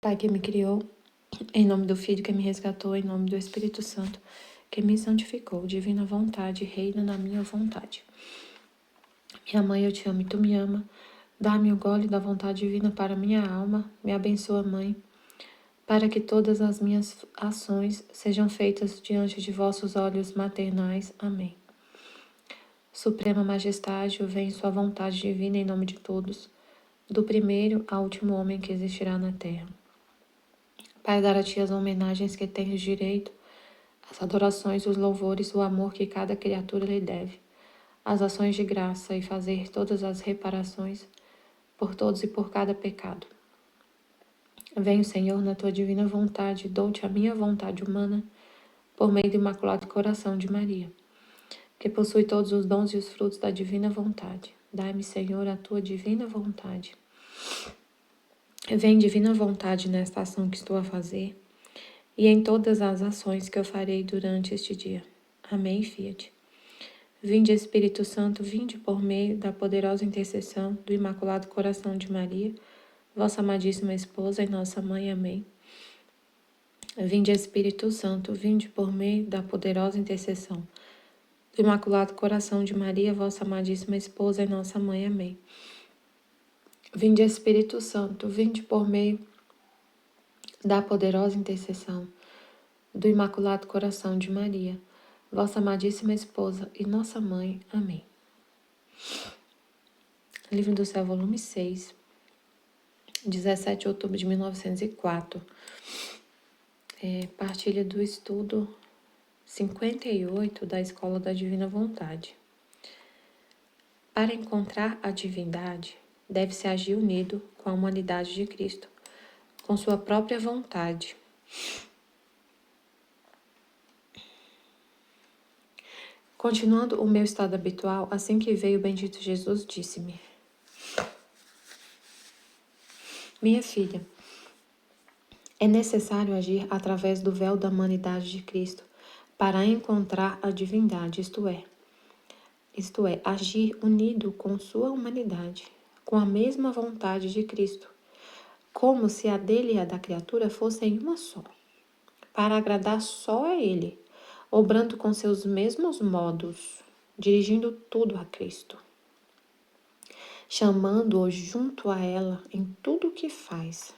Pai que me criou, em nome do Filho que me resgatou, em nome do Espírito Santo que me santificou, divina vontade, reina na minha vontade. Minha mãe, eu te amo e tu me ama. Dá-me o gole da vontade divina para minha alma. Me abençoa, Mãe, para que todas as minhas ações sejam feitas diante de vossos olhos maternais. Amém. Suprema Majestade, vem sua vontade divina em nome de todos, do primeiro ao último homem que existirá na terra. Para dar a ti as homenagens que tens direito, as adorações, os louvores, o amor que cada criatura lhe deve, as ações de graça e fazer todas as reparações por todos e por cada pecado. Venho, Senhor, na tua divina vontade, dou-te a minha vontade humana, por meio do Imaculado Coração de Maria, que possui todos os dons e os frutos da divina vontade. Dai-me, Senhor, a tua divina vontade. Vem, divina vontade, nesta ação que estou a fazer e em todas as ações que eu farei durante este dia. Amém, Fiat. Vinde, Espírito Santo, vinde por meio da poderosa intercessão do Imaculado Coração de Maria, vossa amadíssima esposa e nossa mãe. Amém. Vinde, Espírito Santo, vinde por meio da poderosa intercessão do Imaculado Coração de Maria, vossa amadíssima esposa e nossa mãe. Amém. Vinde, Espírito Santo, vinde por meio da poderosa intercessão do Imaculado Coração de Maria, vossa amadíssima esposa e nossa mãe. Amém. Livro do Céu, volume 6, 17 de outubro de 1904. Partilha do estudo 58 da Escola da Divina Vontade. Para encontrar a divindade, deve-se agir unido com a humanidade de Cristo, com sua própria vontade. Continuando o meu estado habitual, assim que veio o bendito Jesus, disse-me: Minha filha, é necessário agir através do véu da humanidade de Cristo para encontrar a divindade, isto é, agir unido com sua humanidade, com a mesma vontade de Cristo, como se a dele e a da criatura fossem uma só, para agradar só a ele, obrando com seus mesmos modos, dirigindo tudo a Cristo, chamando-o junto a ela em tudo o que faz.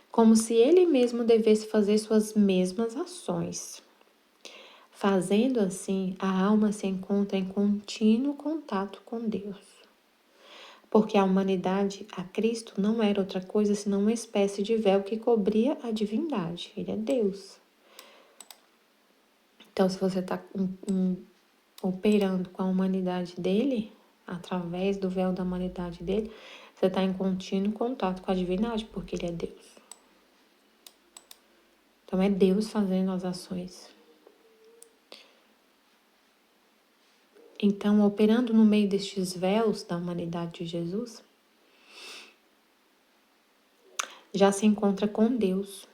Como se ele mesmo devesse fazer suas mesmas ações. Fazendo assim, a alma se encontra em contínuo contato com Deus. Porque a humanidade, a Cristo, não era outra coisa senão uma espécie de véu que cobria a divindade. Ele é Deus. Então, se você está operando com a humanidade dele, através do véu da humanidade dele, você está em contínuo contato com a divindade, porque ele é Deus. Então, é Deus fazendo as ações. Então, operando no meio destes véus da humanidade de Jesus, já se encontra com Deus.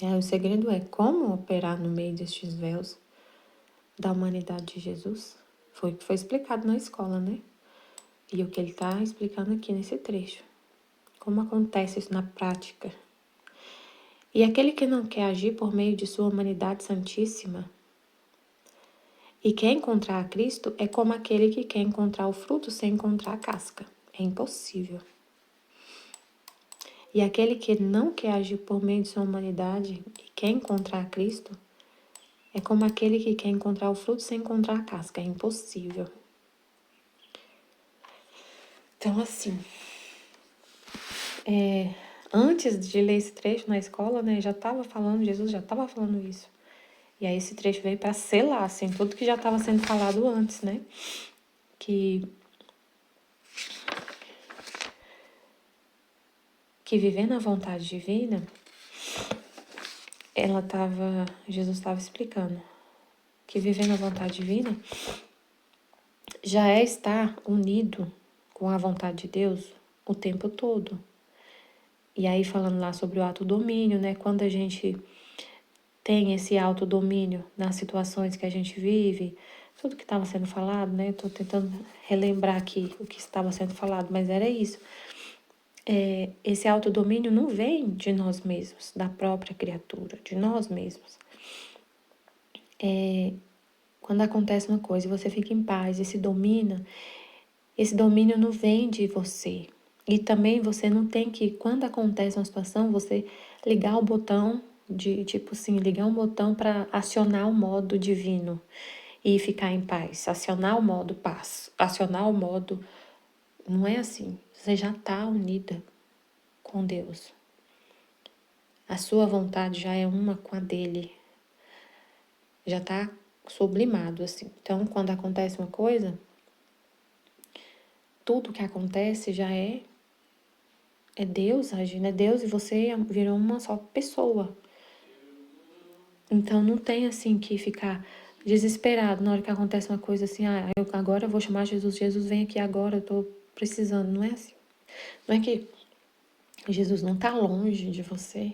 O segredo é como operar no meio destes véus da humanidade de Jesus. Foi o que foi explicado na escola, né? E o que ele está explicando aqui nesse trecho. Como acontece isso na prática. E aquele que não quer agir por meio de sua humanidade santíssima e quer encontrar a Cristo é como aquele que quer encontrar o fruto sem encontrar a casca. É impossível. E aquele que não quer agir por meio de sua humanidade e quer encontrar a Cristo é como aquele que quer encontrar o fruto sem encontrar a casca. É impossível. Então, assim, antes de ler esse trecho na escola, né, Jesus já estava falando isso. E aí esse trecho veio para selar, assim, tudo que já estava sendo falado antes, né? Que viver na vontade divina, Jesus estava explicando, que viver na vontade divina já é estar unido com a vontade de Deus o tempo todo. E aí falando lá sobre o ato domínio, né? Quando a gente tem esse autodomínio nas situações que a gente vive, tudo que estava sendo falado, né? Eu tô tentando relembrar aqui o que estava sendo falado, mas era isso. Esse autodomínio não vem de nós mesmos, da própria criatura, de nós mesmos. Quando acontece uma coisa e você fica em paz e se domina, esse domínio não vem de você. E também você não tem que, quando acontece uma situação, você ligar o botão tipo assim, ligar um botão para acionar o modo divino e ficar em paz. Acionar o modo paz, acionar o modo... Não é assim. Você já está unida com Deus. A sua vontade já é uma com a dele. Já está sublimado, assim. Então, quando acontece uma coisa, tudo que acontece já é Deus agindo, é Deus e você virou uma só pessoa. Então, não tem, assim, que ficar desesperado na hora que acontece uma coisa assim, agora eu vou chamar Jesus, Jesus vem aqui agora, eu tô precisando. Não é assim. Não é que Jesus não está longe de você.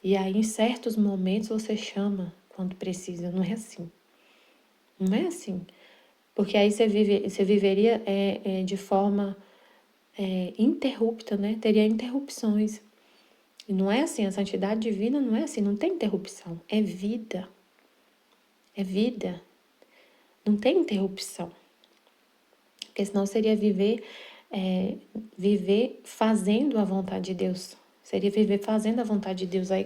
E aí, em certos momentos, você chama quando precisa. Não é assim. Não é assim. Porque aí você viveria de forma interrupta, né? Teria interrupções. E não é assim. A santidade divina não é assim. Não tem interrupção. É vida. É vida. Não tem interrupção. Porque senão seria viver fazendo a vontade de Deus. Seria viver fazendo a vontade de Deus. Aí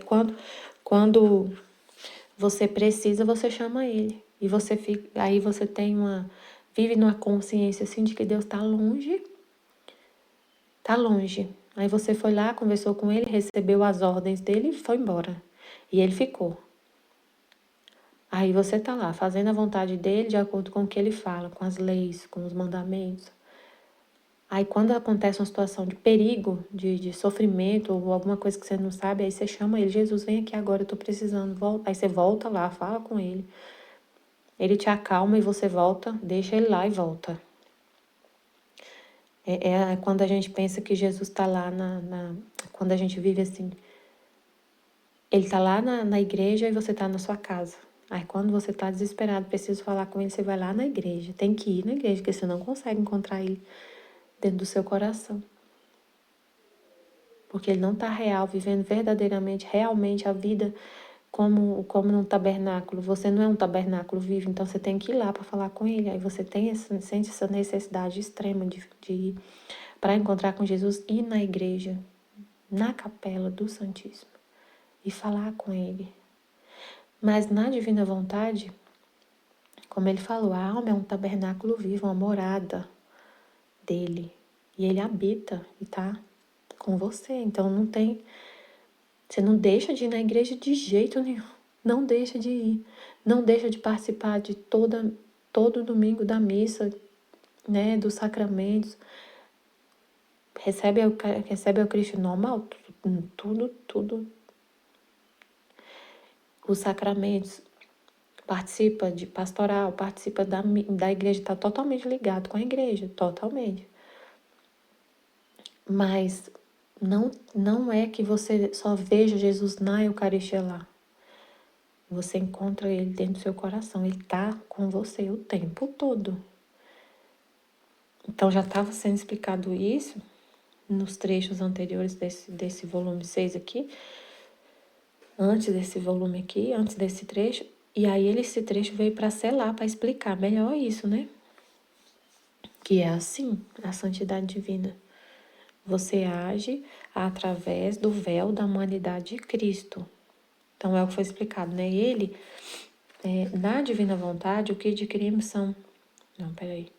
quando você precisa, você chama ele. E você fica, aí você vive numa consciência assim de que Deus está longe. Está longe. Aí você foi lá, conversou com ele, recebeu as ordens dele e foi embora. E ele ficou. Aí você está lá, fazendo a vontade dele de acordo com o que ele fala, com as leis, com os mandamentos. Aí quando acontece uma situação de perigo, de sofrimento ou alguma coisa que você não sabe, aí você chama ele, Jesus, vem aqui agora, eu tô precisando, volta. Aí você volta lá, fala com ele. Ele te acalma e você volta, deixa ele lá e volta. É quando a gente pensa que Jesus está lá quando a gente vive assim. Ele está lá na igreja e você está na sua casa. Aí quando você está desesperado, precisa falar com ele, você vai lá na igreja. Tem que ir na igreja, porque você não consegue encontrar ele dentro do seu coração. Porque ele não está real, vivendo verdadeiramente, realmente a vida como num tabernáculo. Você não é um tabernáculo vivo, então você tem que ir lá para falar com ele. Aí você sente essa necessidade extrema de ir para encontrar com Jesus, ir na igreja, na capela do Santíssimo e falar com ele. Mas na divina vontade, como ele falou, a alma é um tabernáculo vivo, uma morada dele. E ele habita e está com você. Então você não deixa de ir na igreja de jeito nenhum. Não deixa de ir. Não deixa de participar de todo domingo da missa, né, dos sacramentos. Recebe a Cristo normal, tudo. Os sacramentos. Participa de pastoral, participa da igreja, está totalmente ligado com a igreja, totalmente. Mas não é que você só veja Jesus na Eucaristia lá. Você encontra ele dentro do seu coração, ele está com você o tempo todo. Então já estava sendo explicado isso nos trechos anteriores desse volume 6 aqui, antes desse volume aqui, antes desse trecho, e aí esse trecho veio para selar, para explicar melhor isso, né? Que é assim, a santidade divina. Você age através do véu da humanidade de Cristo. Então, é o que foi explicado, né? Ele, na divina vontade, o que adquirimos são... Não, peraí.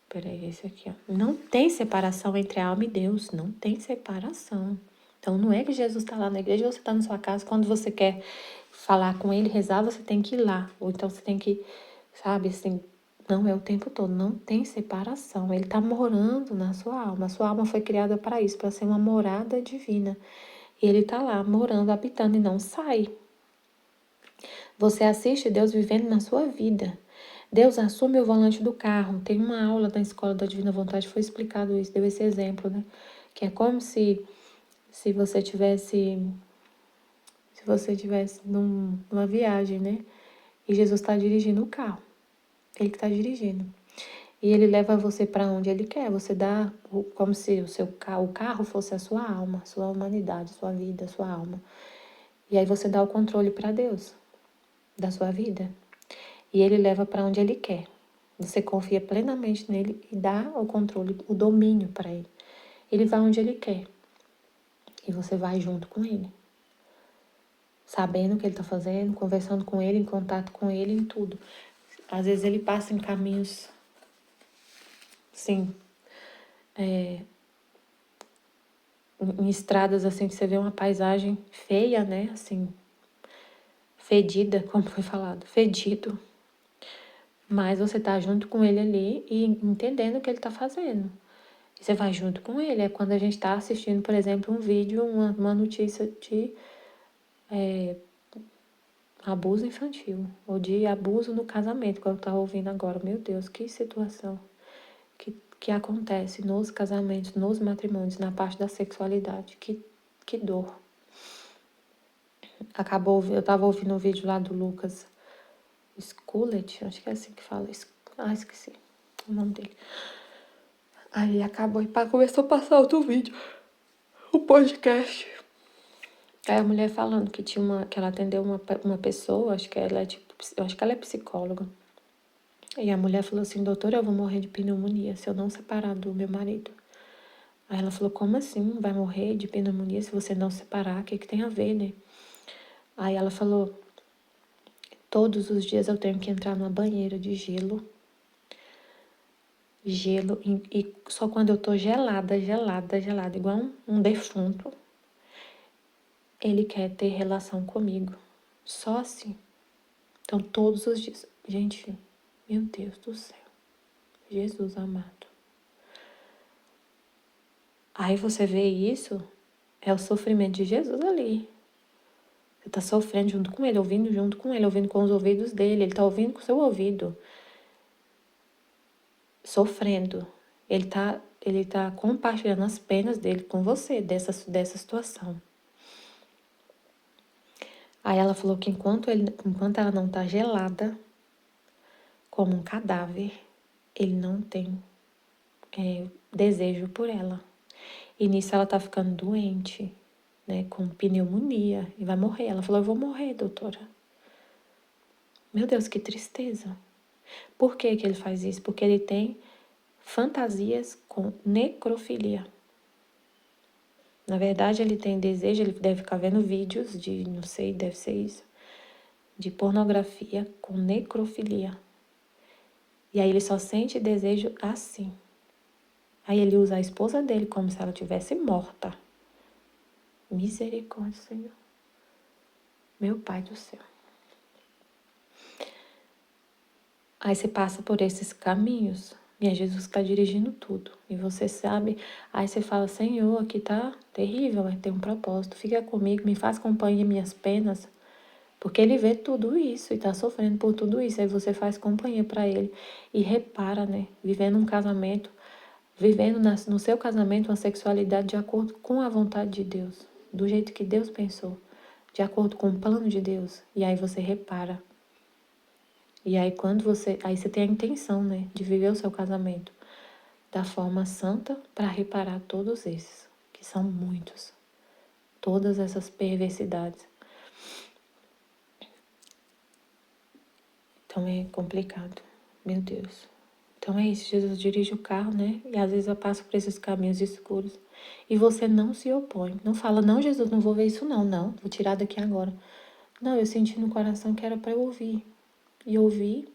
Peraí, esse aqui, ó. Não tem separação entre a alma e Deus. Não tem separação. Então, não é que Jesus está lá na igreja ou você está na sua casa. Quando você quer falar com ele, rezar, você tem que ir lá. Ou então você tem que, sabe, assim... Não é o tempo todo, não tem separação. Ele está morando na sua alma. A sua alma foi criada para isso, para ser uma morada divina. E ele está lá, morando, habitando e não sai. Você assiste Deus vivendo na sua vida. Deus assume o volante do carro. Tem uma aula da Escola da Divina Vontade, foi explicado isso, deu esse exemplo, né? Que é como se se você tivesse numa viagem, né? E Jesus está dirigindo o carro. Ele que está dirigindo. E ele leva você para onde ele quer. Você dá como se o carro fosse a sua alma, sua humanidade, sua vida, sua alma. E aí você dá o controle para Deus da sua vida. E ele leva para onde ele quer. Você confia plenamente nele e dá o controle, o domínio para ele. Ele vai onde ele quer. E você vai junto com ele. Sabendo o que ele está fazendo, conversando com ele, em contato com ele, em tudo. Às vezes ele passa em caminhos, assim, em estradas assim que você vê uma paisagem feia, né? Assim, fedida, como foi falado, fedido. Mas você tá junto com ele ali e entendendo o que ele tá fazendo. E você vai junto com ele. É quando a gente tá assistindo, por exemplo, um vídeo, uma notícia de abuso infantil ou de abuso no casamento, que eu tava ouvindo agora. Meu Deus, que situação que acontece nos casamentos, nos matrimônios, na parte da sexualidade. Que dor. Eu tava ouvindo um vídeo lá do Lucas Scullet, acho que é assim que fala. Esqueci o nome dele. Aí acabou e começou a passar outro vídeo, o podcast. Aí a mulher falando que que ela atendeu uma pessoa, acho que ela é eu acho que ela é psicóloga. E a mulher falou assim: doutora, eu vou morrer de pneumonia se eu não separar do meu marido. Aí ela falou: como assim? Vai morrer de pneumonia se você não separar? O que tem a ver, né? Aí ela falou: todos os dias eu tenho que entrar numa banheira de gelo, e só quando eu tô gelada, igual um defunto, ele quer ter relação comigo. Só assim. Então, todos os dias. Gente, meu Deus do céu. Jesus amado. Aí você vê isso, é o sofrimento de Jesus ali. Você tá sofrendo junto com ele, ouvindo junto com ele, ouvindo com os ouvidos dele. Ele tá ouvindo com o seu ouvido. Sofrendo. Ele tá compartilhando as penas dele com você, dessa situação. Aí ela falou que enquanto ela não tá gelada, como um cadáver, ele não tem desejo por ela. E nisso ela tá ficando doente, né, com pneumonia, e vai morrer. Ela falou: eu vou morrer, doutora. Meu Deus, que tristeza. Por que ele faz isso? Porque ele tem fantasias com necrofilia. Na verdade, ele tem desejo, ele deve ficar vendo vídeos de, não sei, deve ser isso, de pornografia com necrofilia. E aí ele só sente desejo assim. Aí ele usa a esposa dele como se ela tivesse morta. Misericórdia, Senhor. Meu Pai do céu. Aí você passa por esses caminhos e é Jesus que está dirigindo tudo. E você sabe, aí você fala: Senhor, aqui tá terrível, vai ter um propósito. Fica comigo, me faz companhia minhas penas. Porque ele vê tudo isso e está sofrendo por tudo isso. Aí você faz companhia para ele e repara, né? Vivendo um casamento, vivendo no seu casamento uma sexualidade de acordo com a vontade de Deus. Do jeito que Deus pensou. De acordo com o plano de Deus. E aí você repara. E aí aí você tem a intenção, né, de viver o seu casamento da forma santa para reparar todos esses, que são muitos. Todas essas perversidades. Então é complicado. Meu Deus. Então é isso, Jesus dirige o carro, né? E às vezes eu passo por esses caminhos escuros. E você não se opõe. Não fala: não, Jesus, não vou ver isso não. Não, vou tirar daqui agora. Não, eu senti no coração que era para eu ouvir. E ouvir,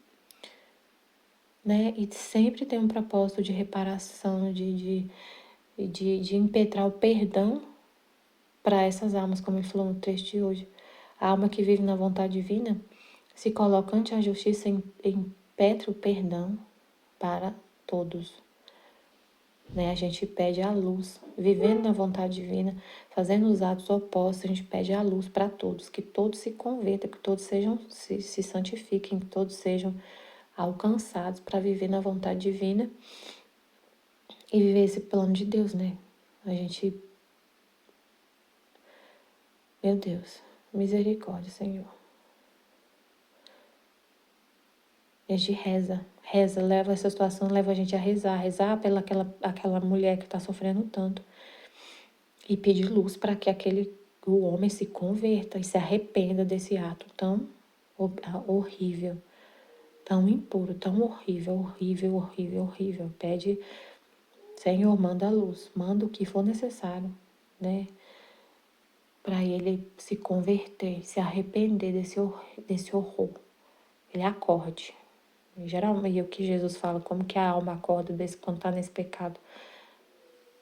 né? E sempre tem um propósito de reparação, de impetrar o perdão para essas almas, como ele falou no trecho de hoje. A alma que vive na vontade divina se coloca ante a justiça e impetra o perdão para todos. Né? A gente pede a luz, vivendo na vontade divina, fazendo os atos opostos, a gente pede a luz para todos, que todos se convertam, que todos se santifiquem, que todos sejam alcançados para viver na vontade divina e viver esse plano de Deus, né? A gente Meu Deus, misericórdia, Senhor. A gente reza, leva essa situação, leva a gente a rezar pela aquela mulher que está sofrendo tanto. E pedir luz para que o homem se converta e se arrependa desse ato tão horrível, tão impuro, tão horrível. Pede, Senhor, manda a luz, manda o que for necessário, né? Para ele se converter, se arrepender desse horror. Ele acorde. Geralmente, o que Jesus fala, como que a alma acorda quando está nesse pecado?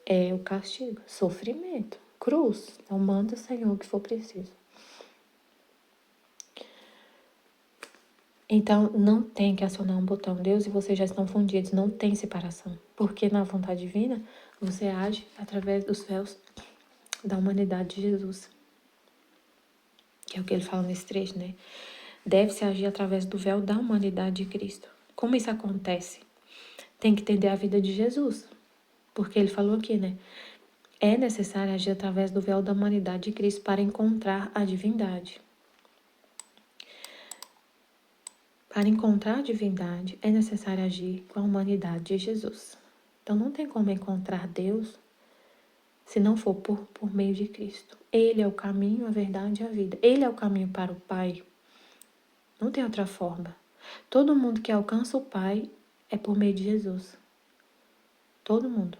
É o castigo, sofrimento, cruz. Então, manda, Senhor, o que for preciso. Então, não tem que acionar um botão. Deus e você já estão fundidos, não tem separação. Porque na vontade divina, você age através dos véus da humanidade de Jesus. Que é o que ele fala nesse trecho, né? Deve-se agir através do véu da humanidade de Cristo. Como isso acontece? Tem que entender a vida de Jesus. Porque ele falou aqui, né? É necessário agir através do véu da humanidade de Cristo para encontrar a divindade. Para encontrar a divindade, é necessário agir com a humanidade de Jesus. Então, não tem como encontrar Deus se não for por meio de Cristo. Ele é o caminho, a verdade e a vida. Ele é o caminho para o Pai. Não tem outra forma. Todo mundo que alcança o Pai é por meio de Jesus. Todo mundo.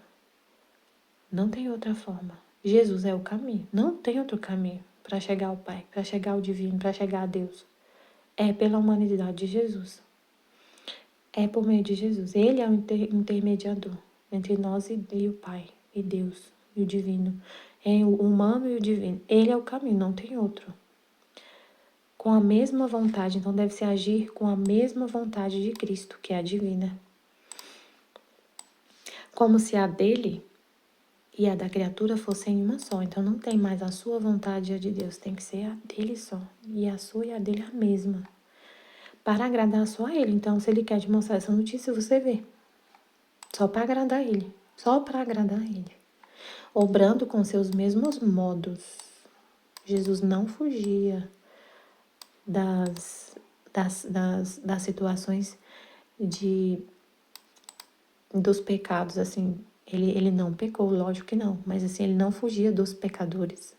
Não tem outra forma. Jesus é o caminho. Não tem outro caminho para chegar ao Pai, para chegar ao divino, para chegar a Deus. É pela humanidade de Jesus. É por meio de Jesus. Ele é o intermediador entre nós e o Pai, e Deus, e o divino. É o humano e o divino. Ele é o caminho, não tem outro. Com a mesma vontade, então deve-se agir com a mesma vontade de Cristo, que é a divina. Como se a dele e a da criatura fossem uma só. Então não tem mais a sua vontade e a de Deus, tem que ser a dele só. E a sua e a dele a mesma. Para agradar só a ele. Então, se ele quer te mostrar essa notícia, você vê. Só para agradar ele. Só para agradar ele. Obrando com seus mesmos modos. Jesus não fugia das situações dos pecados, assim. Ele não pecou, lógico que não. Mas, assim, ele não fugia dos pecadores.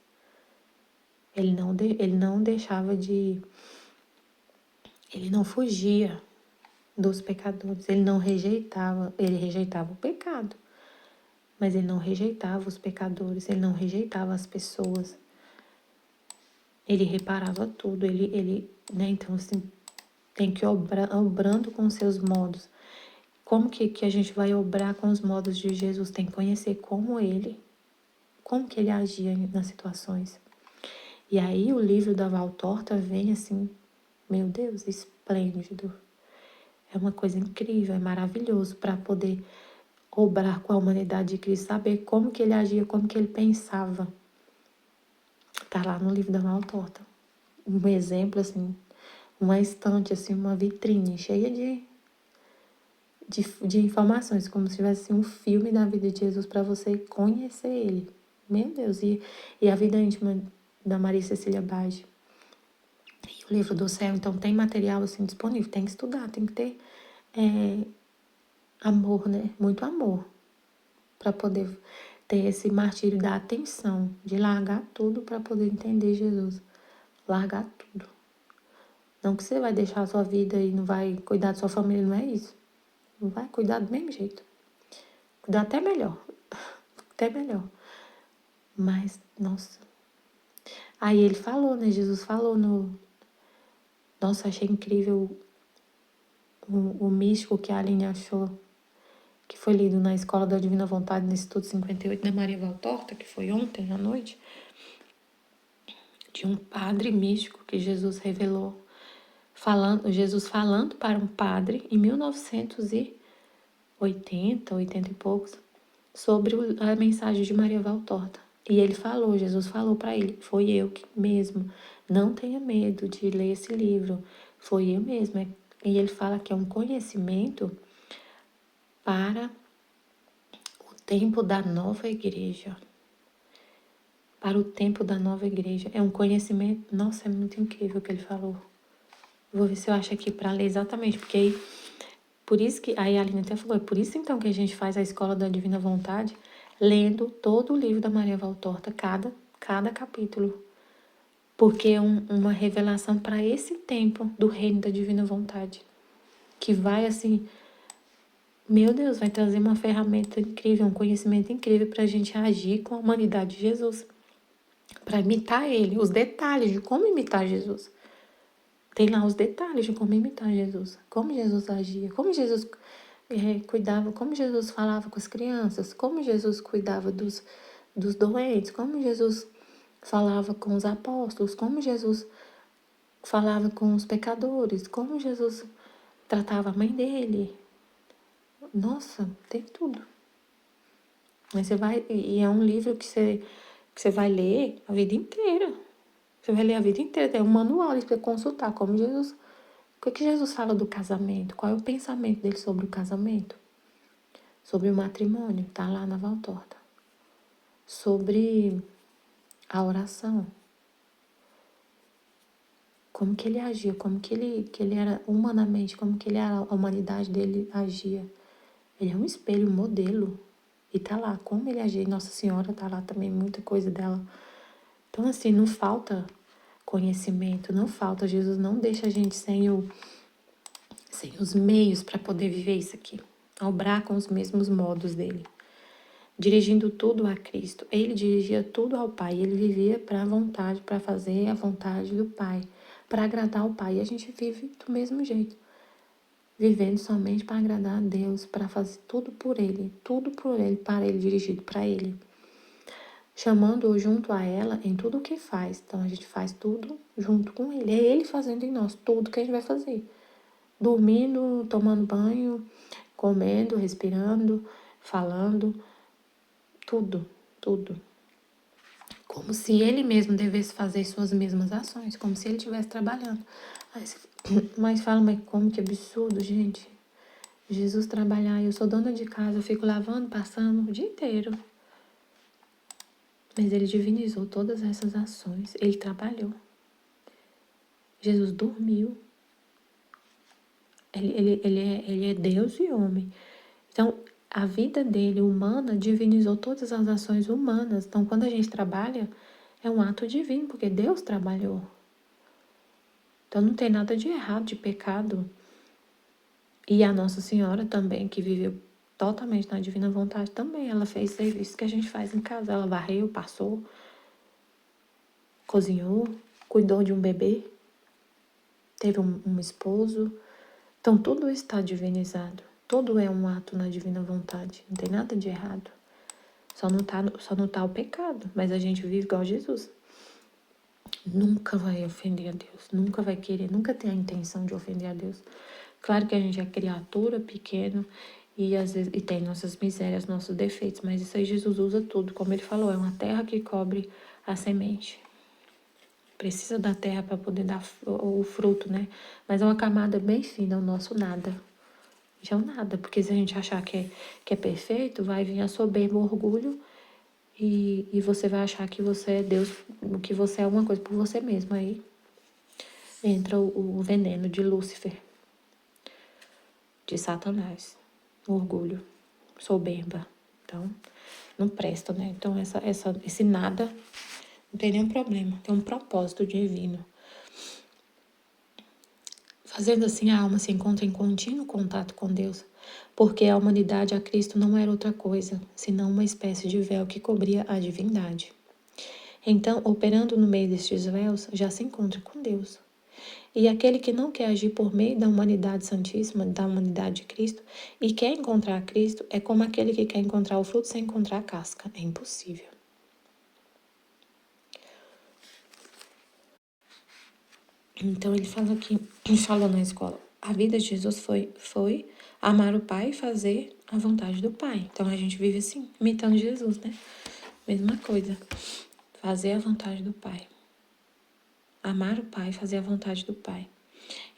Ele não deixava de... Ele não fugia dos pecadores. Ele rejeitava o pecado. Mas ele não rejeitava os pecadores, ele não rejeitava as pessoas. Ele reparava tudo, né? Então, assim, tem que obrando com seus modos. Como que a gente vai obrar com os modos de Jesus? Tem que conhecer como que ele agia nas situações. E aí o livro da Valtorta vem assim, meu Deus, esplêndido. É uma coisa incrível, é maravilhoso para poder obrar com a humanidade de Cristo, saber como que ele agia, como que ele pensava. Tá lá no livro da Valtorta. Um exemplo, assim, uma estante, assim, uma vitrine cheia de informações, como se tivesse assim, um filme da vida de Jesus para você conhecer ele. Meu Deus, e a vida íntima da Maria Cecília Bage. E o livro do céu, então tem material assim disponível, tem que estudar, tem que ter amor, né? Muito amor, para poder ter esse martírio da atenção, de largar tudo para poder entender Jesus. Largar tudo. Não que você vai deixar a sua vida e não vai cuidar da sua família, não é isso. Não vai cuidar do mesmo jeito. Cuidar até melhor. Até melhor. Mas, nossa. Aí ele falou, né? Jesus falou no... Nossa, achei incrível o místico que a Aline achou, que foi lido na Escola da Divina Vontade, no Instituto 58 da Maria Valtorta, que foi ontem à noite, de um padre místico que Jesus revelou, Jesus falando para um padre em 1980, 80 e poucos, sobre a mensagem de Maria Valtorta. E ele falou, Jesus falou para ele, foi eu que mesmo, não tenha medo de ler esse livro, foi eu mesmo. E ele fala que é um conhecimento para o tempo da nova igreja. para o tempo da nova igreja. É um conhecimento, nossa, é muito incrível o que ele falou. Vou ver se eu acho aqui para ler exatamente, porque aí, por isso que, aí a Aline até falou, é por isso então que a gente faz a Escola da Divina Vontade, lendo todo o livro da Maria Valtorta, cada capítulo, porque é uma revelação para esse tempo do reino da Divina Vontade, que vai assim, meu Deus, vai trazer uma ferramenta incrível, um conhecimento incrível para a gente agir com a humanidade de Jesus, para imitar ele, os detalhes de como imitar Jesus. Tem lá os detalhes de como imitar Jesus, como Jesus agia, como Jesus cuidava, como Jesus falava com as crianças, como Jesus cuidava dos doentes, como Jesus falava com os apóstolos, como Jesus falava com os pecadores, como Jesus tratava a mãe dele. Nossa, tem tudo. Mas você vai, e é um livro que você vai ler a vida inteira. Você vai ler a vida inteira, tem um manual para consultar como Jesus. O que Jesus fala do casamento? Qual é o pensamento dele sobre o casamento? Sobre o matrimônio, tá lá na Valtorta. Sobre a oração. Como que ele agia, como que ele era humanamente, como que ele era, a humanidade dele agia. Ele é um espelho, um modelo. E tá lá, como ele agia. Nossa Senhora tá lá também, muita coisa dela. Então, assim, não falta conhecimento, não falta. Jesus não deixa a gente sem os meios para poder viver isso aqui. Obrar com os mesmos modos dele. Dirigindo tudo a Cristo. Ele dirigia tudo ao Pai. Ele vivia para a vontade, para fazer a vontade do Pai. Para agradar ao Pai. E a gente vive do mesmo jeito. Vivendo somente para agradar a Deus. Para fazer tudo por Ele. Tudo por Ele, para Ele, dirigido para Ele. Chamando-o junto a ela em tudo o que faz. Então a gente faz tudo junto com Ele. É Ele fazendo em nós tudo que a gente vai fazer. Dormindo, tomando banho, comendo, respirando, falando, tudo, tudo. Como se ele mesmo devesse fazer suas mesmas ações, como se ele estivesse trabalhando. Mas fala, mas como que absurdo, gente. Jesus trabalhar, eu sou dona de casa, eu fico lavando, passando o dia inteiro. Mas ele divinizou todas essas ações, ele trabalhou. Jesus dormiu. Ele é Deus e homem. Então, a vida dele, humana, divinizou todas as ações humanas. Então, quando a gente trabalha, é um ato divino, porque Deus trabalhou. Então, não tem nada de errado, de pecado. E a Nossa Senhora também, que viveu totalmente na divina vontade, também ela fez serviço que a gente faz em casa. Ela varreu, passou, cozinhou, cuidou de um bebê, teve um esposo. Então, tudo está divinizado. Tudo é um ato na divina vontade. Não tem nada de errado. Só não tá o pecado. Mas a gente vive igual Jesus. Nunca vai ofender a Deus. Nunca vai querer, nunca tem a intenção de ofender a Deus. Claro que a gente é criatura, pequeno, e às vezes e tem nossas misérias, nossos defeitos. Mas isso aí Jesus usa tudo. Como ele falou, é uma terra que cobre a semente. Precisa da terra para poder dar o fruto, né? Mas é uma camada bem fina, o nosso nada. Já é um nada, porque se a gente achar que é perfeito, vai vir a soberba, o orgulho, e você vai achar que você é Deus, que você é alguma coisa por você mesmo. Aí entra o veneno de Lúcifer, de Satanás, o orgulho, soberba. Então, não presta, né? Então, esse nada não tem nenhum problema, tem um propósito divino. Fazendo assim, a alma se encontra em contínuo contato com Deus, porque a humanidade a Cristo não era outra coisa, senão uma espécie de véu que cobria a divindade. Então, operando no meio destes véus, já se encontra com Deus. E aquele que não quer agir por meio da humanidade santíssima, da humanidade de Cristo, e quer encontrar Cristo, é como aquele que quer encontrar o fruto sem encontrar a casca. É impossível. Então ele fala aqui, ele falou na escola, a vida de Jesus foi amar o Pai e fazer a vontade do Pai. Então a gente vive assim, imitando Jesus, né? Mesma coisa, fazer a vontade do Pai. Amar o Pai, fazer a vontade do Pai.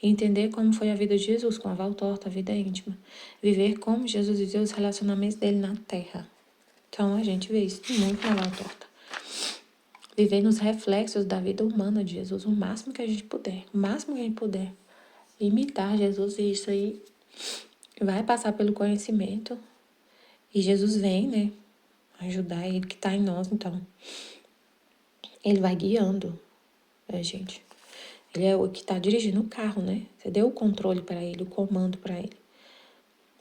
E entender como foi a vida de Jesus com a Valtorta, a vida íntima. Viver como Jesus viveu os relacionamentos dele na Terra. Então a gente vê isso muito na Valtorta. Viver nos reflexos da vida humana de Jesus, o máximo que a gente puder. O máximo que a gente puder. Imitar Jesus, e isso aí vai passar pelo conhecimento. E Jesus vem, né? Ajudar ele que tá em nós, então. Ele vai guiando a gente. Ele é o que tá dirigindo o carro, né? Você deu o controle para ele, o comando para ele.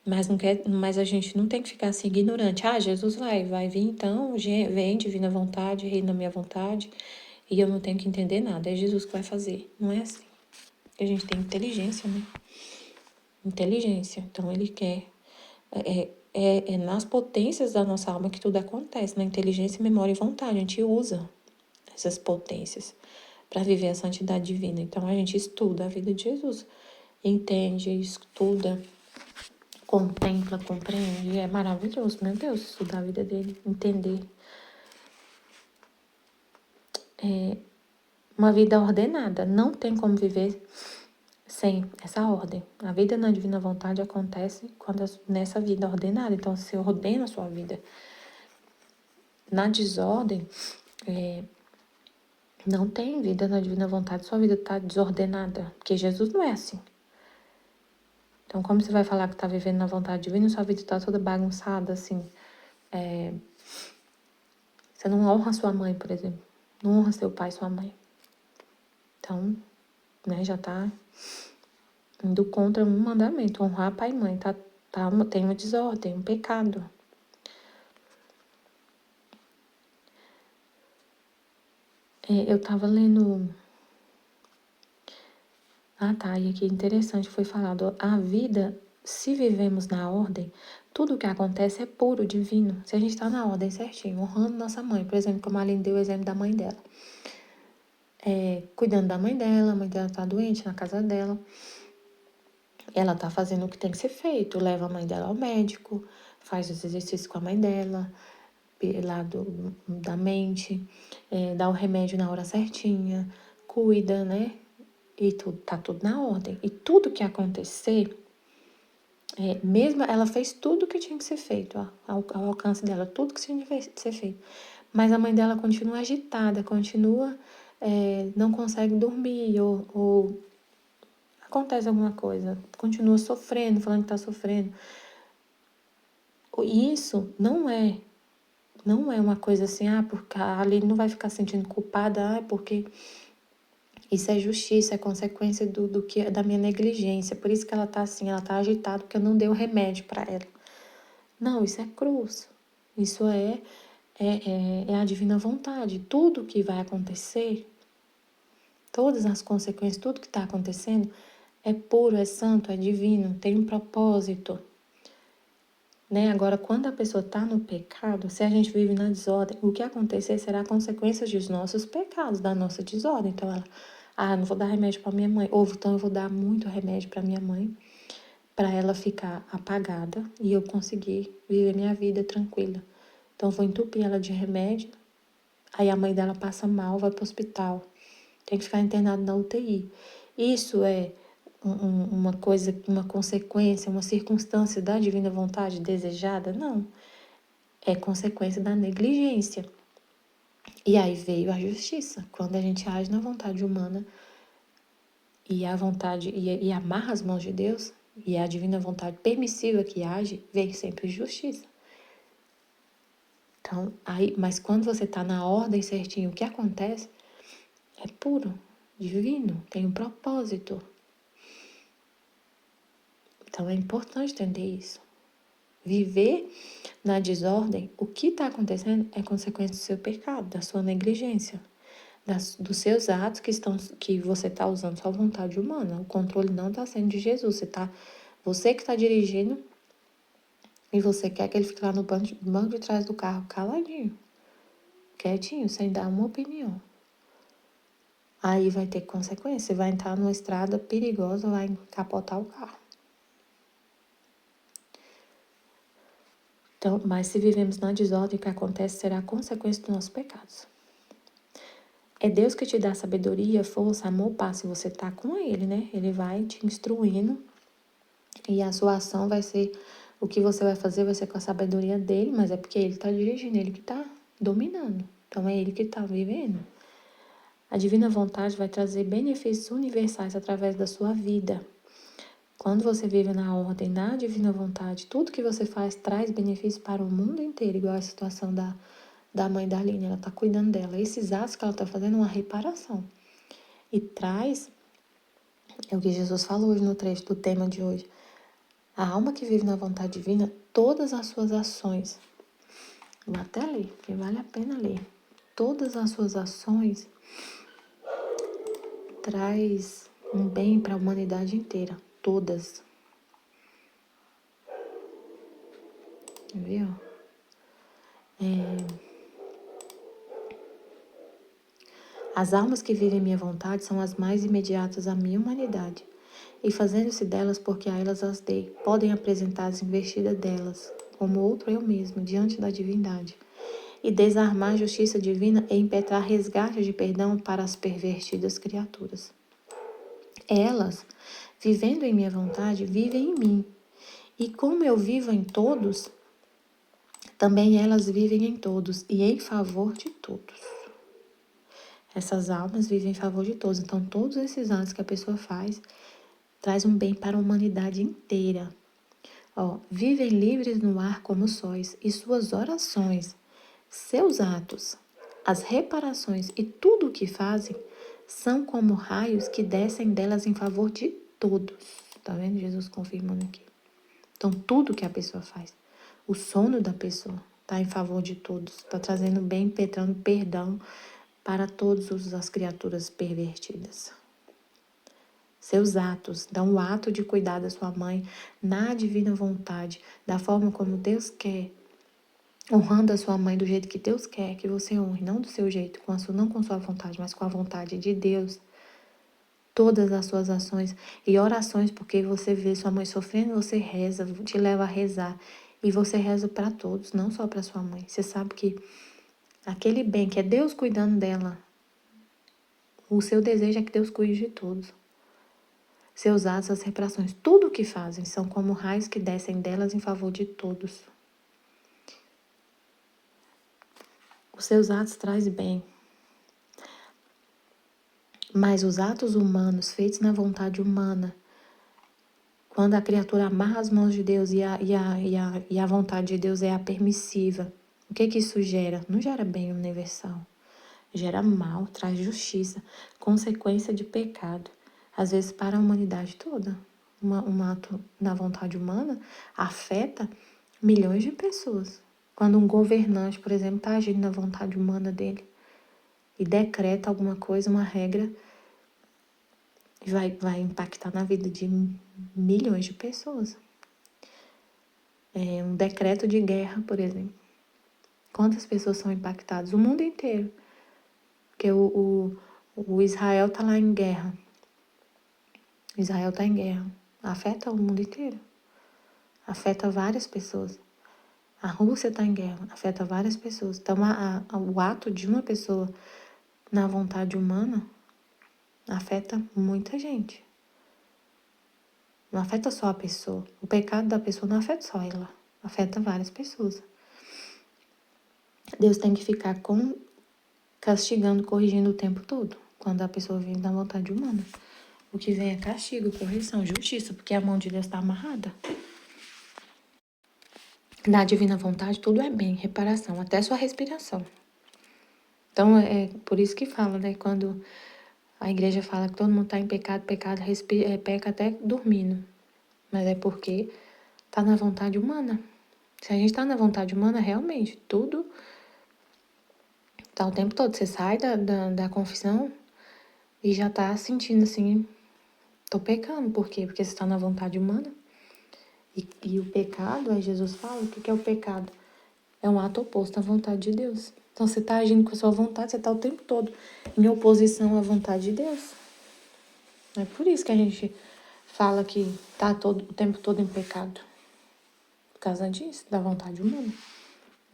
Mas a gente não tem que ficar assim ignorante. Ah, Jesus vai vir então, vem divina vontade, reina na minha vontade, e eu não tenho que entender nada. É Jesus que vai fazer. Não é assim. A gente tem inteligência, né? Inteligência. Então ele quer. É nas potências da nossa alma que tudo acontece, na inteligência, memória e vontade. A gente usa essas potências para viver a santidade divina. Então a gente estuda a vida de Jesus, entende, estuda, contempla, compreende. É maravilhoso, meu Deus, estudar a vida dele, entender. Uma vida ordenada. Não tem como viver sem essa ordem. A vida na divina vontade acontece nessa vida ordenada. Então, você ordena a sua vida. Na desordem, não tem vida na divina vontade. Sua vida está desordenada. Porque Jesus não é assim. Então, como você vai falar que está vivendo na vontade divina e sua vida está toda bagunçada, assim? Você não honra sua mãe, por exemplo. Não honra seu pai e sua mãe. Então, né, já está indo contra um mandamento. Honrar pai e mãe. Tem uma desordem, um pecado. Eu estava lendo... e aqui interessante, foi falado. A vida, se vivemos na ordem, tudo o que acontece é puro, divino. Se a gente está na ordem certinho, honrando nossa mãe. Por exemplo, como a Aline deu o exemplo da mãe dela. Cuidando da mãe dela, a mãe dela tá doente na casa dela. Ela tá fazendo o que tem que ser feito. Leva a mãe dela ao médico, faz os exercícios com a mãe dela, lá da mente, dá o remédio na hora certinha, cuida, né? E tá tudo na ordem. E tudo que acontecer, mesmo ela fez tudo que tinha que ser feito, ó, ao alcance dela, tudo que tinha que ser feito. Mas a mãe dela continua agitada, continua, não consegue dormir, ou acontece alguma coisa, continua sofrendo, falando que tá sofrendo. Isso não é uma coisa assim, porque a Aline não vai ficar sentindo culpada, porque isso é justiça, é consequência da minha negligência. Por isso que ela tá assim, ela tá agitada, porque eu não dei o remédio para ela. Não, isso é cruz. Isso é a divina vontade. Tudo que vai acontecer, todas as consequências, tudo que está acontecendo, é puro, é santo, é divino, tem um propósito. Né? Agora, quando a pessoa está no pecado, se a gente vive na desordem, o que acontecer será consequência dos nossos pecados, da nossa desordem. Então, ela, não vou dar remédio para minha mãe, ou então eu vou dar muito remédio para minha mãe, para ela ficar apagada e eu conseguir viver minha vida tranquila. Então, eu vou entupir ela de remédio, aí a mãe dela passa mal, vai para o hospital, tem que ficar internada na UTI. Isso é uma coisa, uma consequência, uma circunstância da divina vontade desejada? Não. É consequência da negligência. E aí veio a justiça. Quando a gente age na vontade humana e a vontade e amarra as mãos de Deus, e é a divina vontade permissiva que age, vem sempre justiça. Então, mas quando você está na ordem certinho, o que acontece é puro, divino, tem um propósito. Então é importante entender isso. Viver na desordem, o que está acontecendo é consequência do seu pecado, da sua negligência, dos seus atos que você está usando sua vontade humana. O controle não está sendo de Jesus. Você que está dirigindo e você quer que ele fique lá no banco de trás do carro caladinho, quietinho, sem dar uma opinião. Aí vai ter consequência. Você vai entrar numa estrada perigosa, vai capotar o carro. Então, mas se vivemos na desordem, o que acontece será a consequência dos nossos pecados. É Deus que te dá sabedoria, força, amor, paz, se você tá com ele, né? Ele vai te instruindo e a sua ação vai ser, o que você vai fazer vai ser com a sabedoria dele, mas é porque ele tá dirigindo, ele que tá dominando. Então é Ele que está vivendo. A divina vontade vai trazer benefícios universais através da sua vida. Quando você vive na ordem da divina vontade, tudo que você faz traz benefício para o mundo inteiro, igual a situação da mãe da Aline, ela está cuidando dela. Esses atos que ela está fazendo é uma reparação. E traz, é o que Jesus falou hoje no trecho do tema de hoje, a alma que vive na vontade divina, todas as suas ações, vou até ler, porque vale a pena ler, todas as suas ações traz um bem para a humanidade inteira, todas. Viu? As almas que vivem minha vontade são as mais imediatas à minha humanidade, e fazendo-se delas porque a elas as dei, podem apresentar-se investidas delas, como outro eu mesmo, diante da divindade, e desarmar a justiça divina e impetrar resgate de perdão para as pervertidas criaturas. Elas, vivendo em minha vontade, vivem em mim, e como eu vivo em todos, também elas vivem em todos e em favor de todos. Essas almas vivem em favor de todos. Então, todos esses atos que a pessoa faz traz um bem para a humanidade inteira. Vivem livres no ar como sóis, e suas orações, seus atos, as reparações e tudo o que fazem são como raios que descem delas em favor de todos. Tá vendo? Jesus confirmando aqui. Então, tudo que a pessoa faz, o sono da pessoa está em favor de todos, está trazendo bem, impetrando perdão para todas as criaturas pervertidas. Seus atos dão o ato de cuidar da sua mãe na divina vontade, da forma como Deus quer, honrando a sua mãe do jeito que Deus quer que você honre, não do seu jeito, não com sua vontade, mas com a vontade de Deus. Todas as suas ações e orações, porque você vê sua mãe sofrendo, você reza, te leva a rezar. E você reza para todos, não só para sua mãe. Você sabe que aquele bem que é Deus cuidando dela, o seu desejo é que Deus cuide de todos. Seus atos, as reparações, tudo o que fazem são como raios que descem delas em favor de todos. Os seus atos trazem bem. Mas os atos humanos, feitos na vontade humana, quando a criatura amarra as mãos de Deus e a vontade de Deus é a permissiva, o que isso gera? Não gera bem universal. Gera mal, traz justiça, consequência de pecado. Às vezes para a humanidade toda. Um ato na vontade humana afeta milhões de pessoas. Quando um governante, por exemplo, está agindo na vontade humana dele e decreta alguma coisa, uma regra, vai impactar na vida de milhões de pessoas. Um decreto de guerra, por exemplo. Quantas pessoas são impactadas? O mundo inteiro. Porque o Israel está lá em guerra. Israel está em guerra. Afeta o mundo inteiro. Afeta várias pessoas. A Rússia está em guerra. Afeta várias pessoas. Então, o ato de uma pessoa na vontade humana afeta muita gente. Não afeta só a pessoa. O pecado da pessoa não afeta só ela. Afeta várias pessoas. Deus tem que ficar castigando, corrigindo o tempo todo. Quando a pessoa vem da vontade humana. O que vem é castigo, correção, justiça. Porque a mão de Deus está amarrada. Na divina vontade, tudo é bem, reparação, até sua respiração. Então, é por isso que fala, né? Quando a igreja fala que todo mundo está em pecado, peca até dormindo. Mas é porque está na vontade humana. Se a gente está na vontade humana, realmente, tudo tá o tempo todo. Você sai da confissão e já tá sentindo assim, tô pecando. Por quê? Porque você está na vontade humana. E o pecado, aí Jesus fala, o que é o pecado? É um ato oposto à vontade de Deus. Então, você está agindo com a sua vontade, você está o tempo todo em oposição à vontade de Deus. É por isso que a gente fala que está o tempo todo em pecado. Por causa disso, da vontade humana.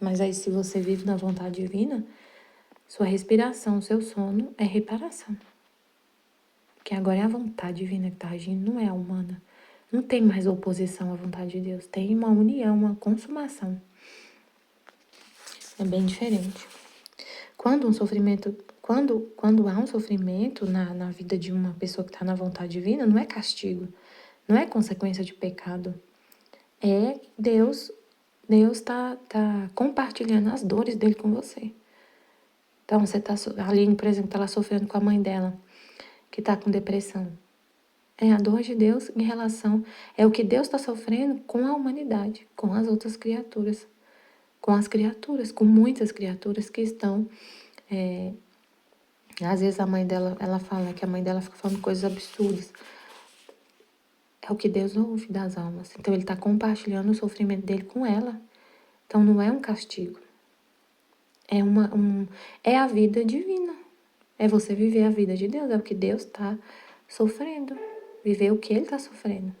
Mas aí, se você vive na vontade divina, sua respiração, seu sono é reparação. Porque agora é a vontade divina que está agindo, não é a humana. Não tem mais oposição à vontade de Deus. Tem uma união, uma consumação. É bem diferente. Quando há um sofrimento na vida de uma pessoa que está na vontade divina, não é castigo, não é consequência de pecado. É Deus tá compartilhando as dores dele com você. Então, a Aline, por exemplo, tá lá sofrendo com a mãe dela, que tá com depressão. É a dor de Deus em relação, é o que Deus está sofrendo com a humanidade, com as outras criaturas, com muitas criaturas que estão. Às vezes a mãe dela, ela fala que a mãe dela fica falando coisas absurdas. É o que Deus ouve das almas. Então ele está compartilhando o sofrimento dele com ela. Então não é um castigo. É a vida divina. É você viver a vida de Deus. É o que Deus está sofrendo. Viver o que ele está sofrendo.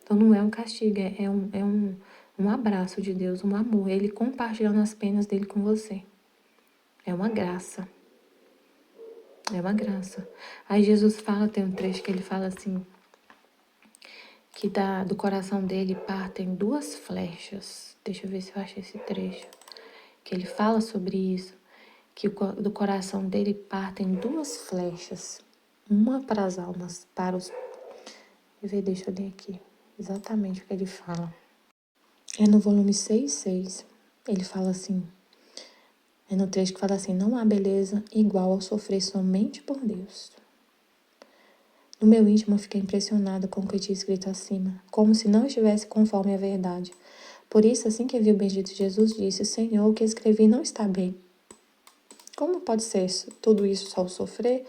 Então não é um castigo. Um abraço de Deus, um amor. Ele compartilhando as penas dele com você. É uma graça. É uma graça. Aí Jesus fala, tem um trecho que ele fala assim, que do coração dele partem 2 flechas. Deixa eu ver se eu acho esse trecho. Que ele fala sobre isso. Que do coração dele partem 2 flechas. Uma para as almas, para os... Deixa eu ler aqui. Exatamente o que ele fala. É no volume 6:6. Ele fala assim. É no trecho que fala assim: não há beleza igual ao sofrer somente por Deus. No meu íntimo, eu fiquei impressionada com o que tinha escrito acima, como se não estivesse conforme a verdade. Por isso, assim que vi o bendito Jesus, disse: Senhor, o que escrevi não está bem. Como pode ser tudo isso só o sofrer?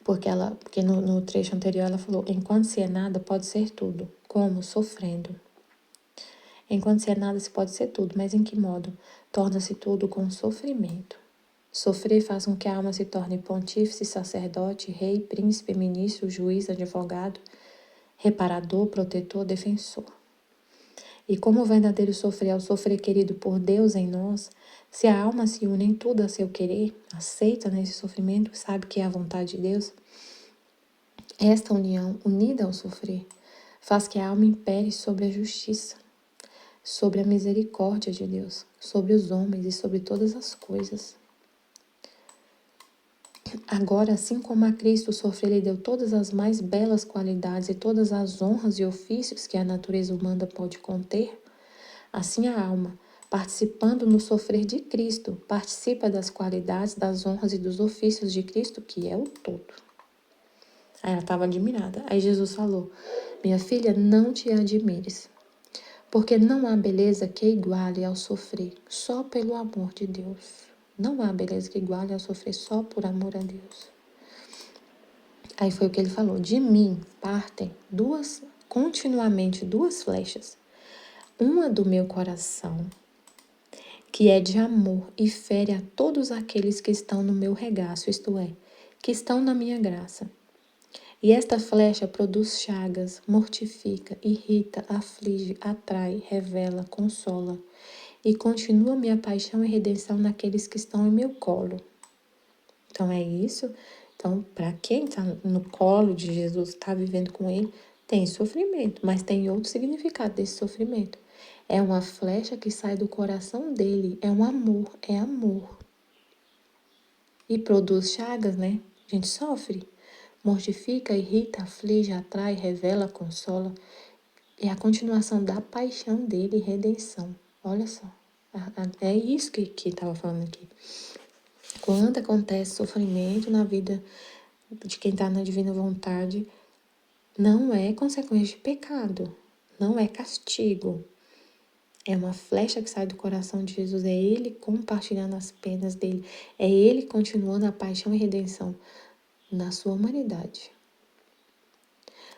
Porque no trecho anterior ela falou: enquanto se é nada, pode ser tudo. Como? Sofrendo. Enquanto se é nada, se pode ser tudo, mas em que modo? Torna-se tudo com sofrimento. Sofrer faz com que a alma se torne pontífice, sacerdote, rei, príncipe, ministro, juiz, advogado, reparador, protetor, defensor. E como o verdadeiro sofrer é o sofrer querido por Deus em nós, se a alma se une em tudo a seu querer, aceita nesse sofrimento, sabe que é a vontade de Deus, esta união, unida ao sofrer, faz que a alma impere sobre a justiça, sobre a misericórdia de Deus, sobre os homens e sobre todas as coisas. Agora, assim como a Cristo sofreu, lhe deu todas as mais belas qualidades e todas as honras e ofícios que a natureza humana pode conter, assim a alma, participando no sofrer de Cristo, participa das qualidades, das honras e dos ofícios de Cristo, que é o todo. Aí ela estava admirada. Aí Jesus falou: minha filha, não te admires, porque não há beleza que iguale ao sofrer só pelo amor de Deus. Não há beleza que iguale ao sofrer só por amor a Deus. Aí foi o que ele falou: de mim partem continuamente duas flechas. Uma do meu coração, que é de amor e fere a todos aqueles que estão no meu regaço, isto é, que estão na minha graça. E esta flecha produz chagas, mortifica, irrita, aflige, atrai, revela, consola. E continua minha paixão e redenção naqueles que estão em meu colo. Então é isso. Então, para quem está no colo de Jesus, está vivendo com ele, tem sofrimento, mas tem outro significado desse sofrimento. É uma flecha que sai do coração dele, é um amor, é amor. E produz chagas, né? A gente sofre. Mortifica, irrita, aflige, atrai, revela, consola. É a continuação da paixão dele, redenção. Olha só. É isso que estava falando aqui. Quando acontece sofrimento na vida de quem está na divina vontade, não é consequência de pecado, não é castigo. É uma flecha que sai do coração de Jesus, é Ele compartilhando as penas dele, é Ele continuando a paixão e redenção na sua humanidade.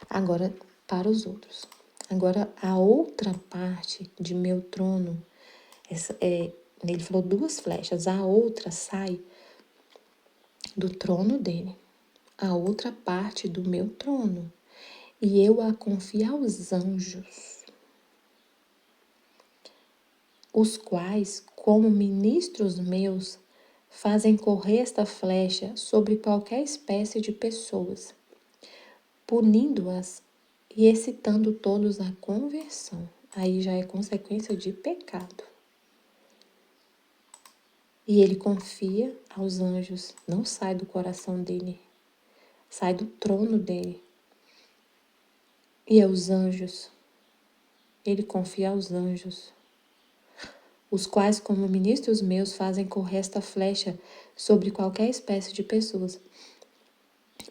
Agora, para os outros. Agora, a outra parte de meu trono, ele falou duas flechas, a outra sai do trono dele, a outra parte do meu trono, e eu a confio aos anjos, os quais, como ministros meus, fazem correr esta flecha sobre qualquer espécie de pessoas, punindo-as e excitando todos à conversão. Aí já é consequência de pecado. E ele confia aos anjos, não sai do coração dele, sai do trono dele. E aos anjos, ele confia aos anjos, os quais, como ministros meus, fazem correr esta flecha sobre qualquer espécie de pessoas,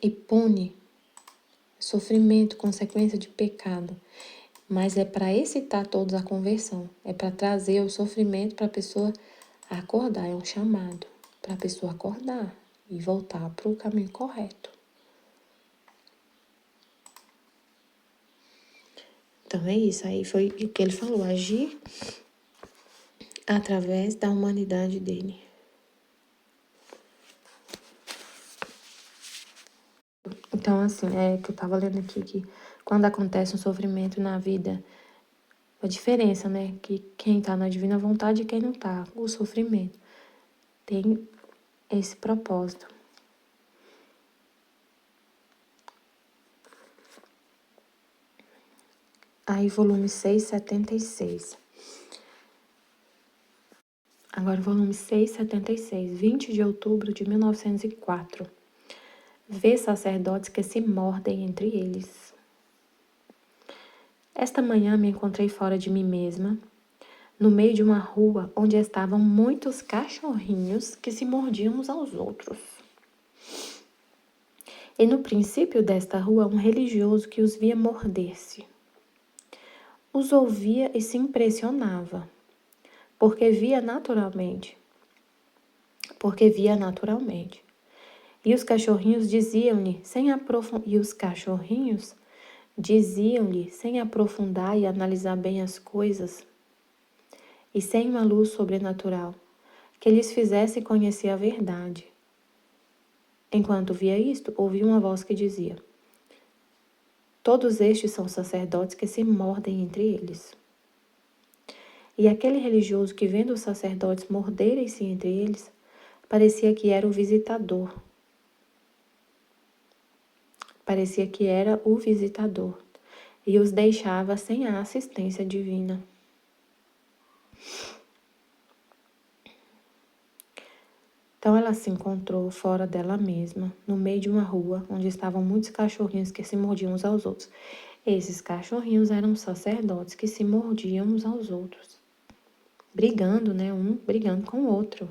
e pune sofrimento, consequência de pecado. Mas é para excitar todos à conversão, é para trazer o sofrimento para a pessoa acordar, é um chamado para a pessoa acordar e voltar para o caminho correto. Então é isso, aí foi o que ele falou, agir através da humanidade dele. Então, assim, que eu tava lendo aqui que quando acontece um sofrimento na vida, a diferença, né? Que quem tá na divina vontade e quem não tá, o sofrimento tem esse propósito. Aí, volume 676. Agora, volume 676, 20 de outubro de 1904. Vê sacerdotes que se mordem entre eles. Esta manhã me encontrei fora de mim mesma, no meio de uma rua onde estavam muitos cachorrinhos que se mordiam uns aos outros. E no princípio desta rua, um religioso que os via morder-se. Os ouvia e se impressionava, porque via naturalmente. E os cachorrinhos diziam-lhe, sem aprofundar e analisar bem as coisas, e sem uma luz sobrenatural, que lhes fizesse conhecer a verdade. Enquanto via isto, ouvi uma voz que dizia: todos estes são sacerdotes que se mordem entre eles. E aquele religioso que, vendo os sacerdotes morderem-se entre eles, parecia que era o visitador. E os deixava sem a assistência divina. Então ela se encontrou fora dela mesma, no meio de uma rua, onde estavam muitos cachorrinhos que se mordiam uns aos outros. Esses cachorrinhos eram sacerdotes que se mordiam uns aos outros. Brigando, né? Um brigando com o outro.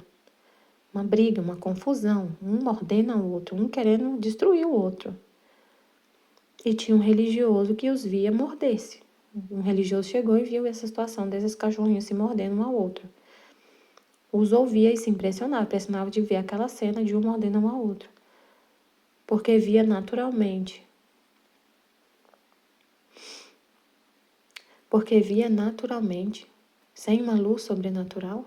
Uma briga, uma confusão. Um mordendo ao outro, um querendo destruir o outro. E tinha um religioso que os via morder-se. Um religioso chegou e viu essa situação desses cachorrinhos se mordendo um ao outro. Os ouvia e se impressionava de ver aquela cena de um mordendo um ao outro. Porque via naturalmente. Sem uma luz sobrenatural.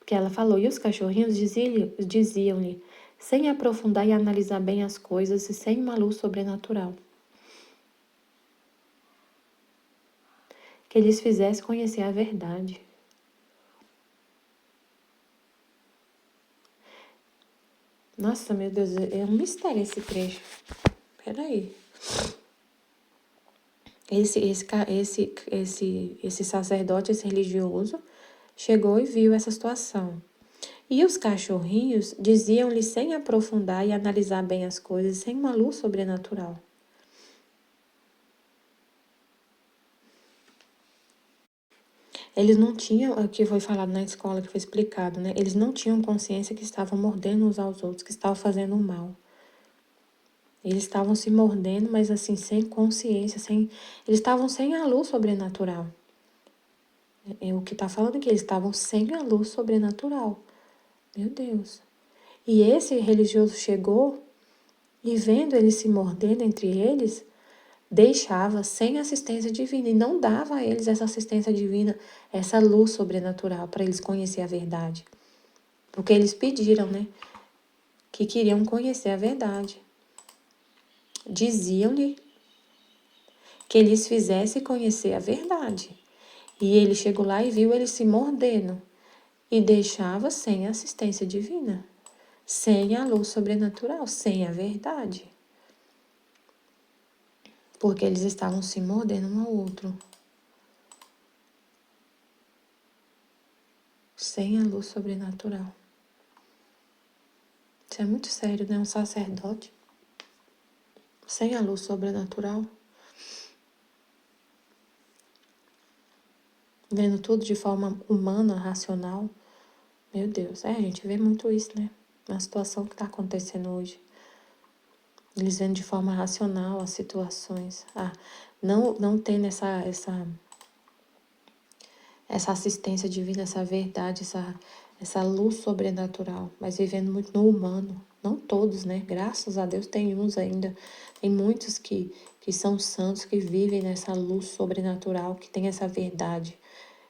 Que ela falou, e os cachorrinhos diziam-lhe, sem aprofundar e analisar bem as coisas e sem uma luz sobrenatural, que lhes fizesse conhecer a verdade. Nossa, meu Deus, é um mistério esse trecho. Peraí. Esse sacerdote, esse religioso, chegou e viu essa situação. E os cachorrinhos diziam-lhe sem aprofundar e analisar bem as coisas, sem uma luz sobrenatural. Eles não tinham, o que foi falado na escola, que foi explicado, né? Eles não tinham consciência que estavam mordendo uns aos outros, que estavam fazendo mal. Eles estavam se mordendo, mas assim, sem consciência, eles estavam sem a luz sobrenatural. É o que está falando aqui, eles estavam sem a luz sobrenatural. Meu Deus. E esse religioso chegou e, vendo eles se mordendo entre eles, deixava sem assistência divina e não dava a eles essa assistência divina, essa luz sobrenatural para eles conhecer a verdade. Porque eles pediram, né? Que queriam conhecer a verdade. Diziam-lhe que eles fizessem conhecer a verdade. E ele chegou lá e viu eles se mordendo e deixava sem assistência divina, sem a luz sobrenatural, sem a verdade. Porque eles estavam se mordendo um ao outro. sem a luz sobrenatural. Isso é muito sério, né? Um sacerdote sem a luz sobrenatural, vendo tudo de forma humana, racional. Meu Deus, a gente vê muito isso, né? Na situação que está acontecendo hoje. Eles vendo de forma racional as situações. Não tendo essa assistência divina, essa verdade, essa luz sobrenatural, mas vivendo muito no humano. Não todos, né? Graças a Deus tem uns ainda. Tem muitos que são santos, que vivem nessa luz sobrenatural, que tem essa verdade,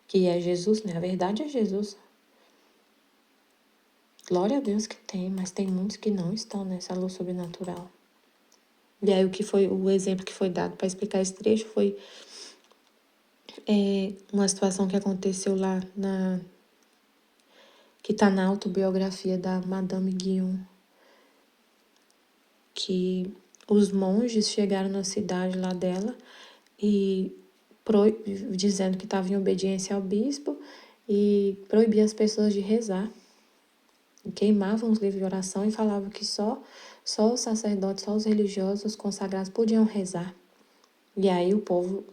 que é Jesus, né? A verdade é Jesus. Glória a Deus que tem, mas tem muitos que não estão nessa luz sobrenatural. E aí o exemplo que foi dado para explicar esse trecho foi uma situação que aconteceu lá que está na autobiografia da Madame Guyon, que os monges chegaram na cidade lá dela e dizendo que estavam em obediência ao bispo e proibia as pessoas de rezar. E queimavam os livros de oração e falavam que só os sacerdotes, só os religiosos, os consagrados podiam rezar. E aí o povo,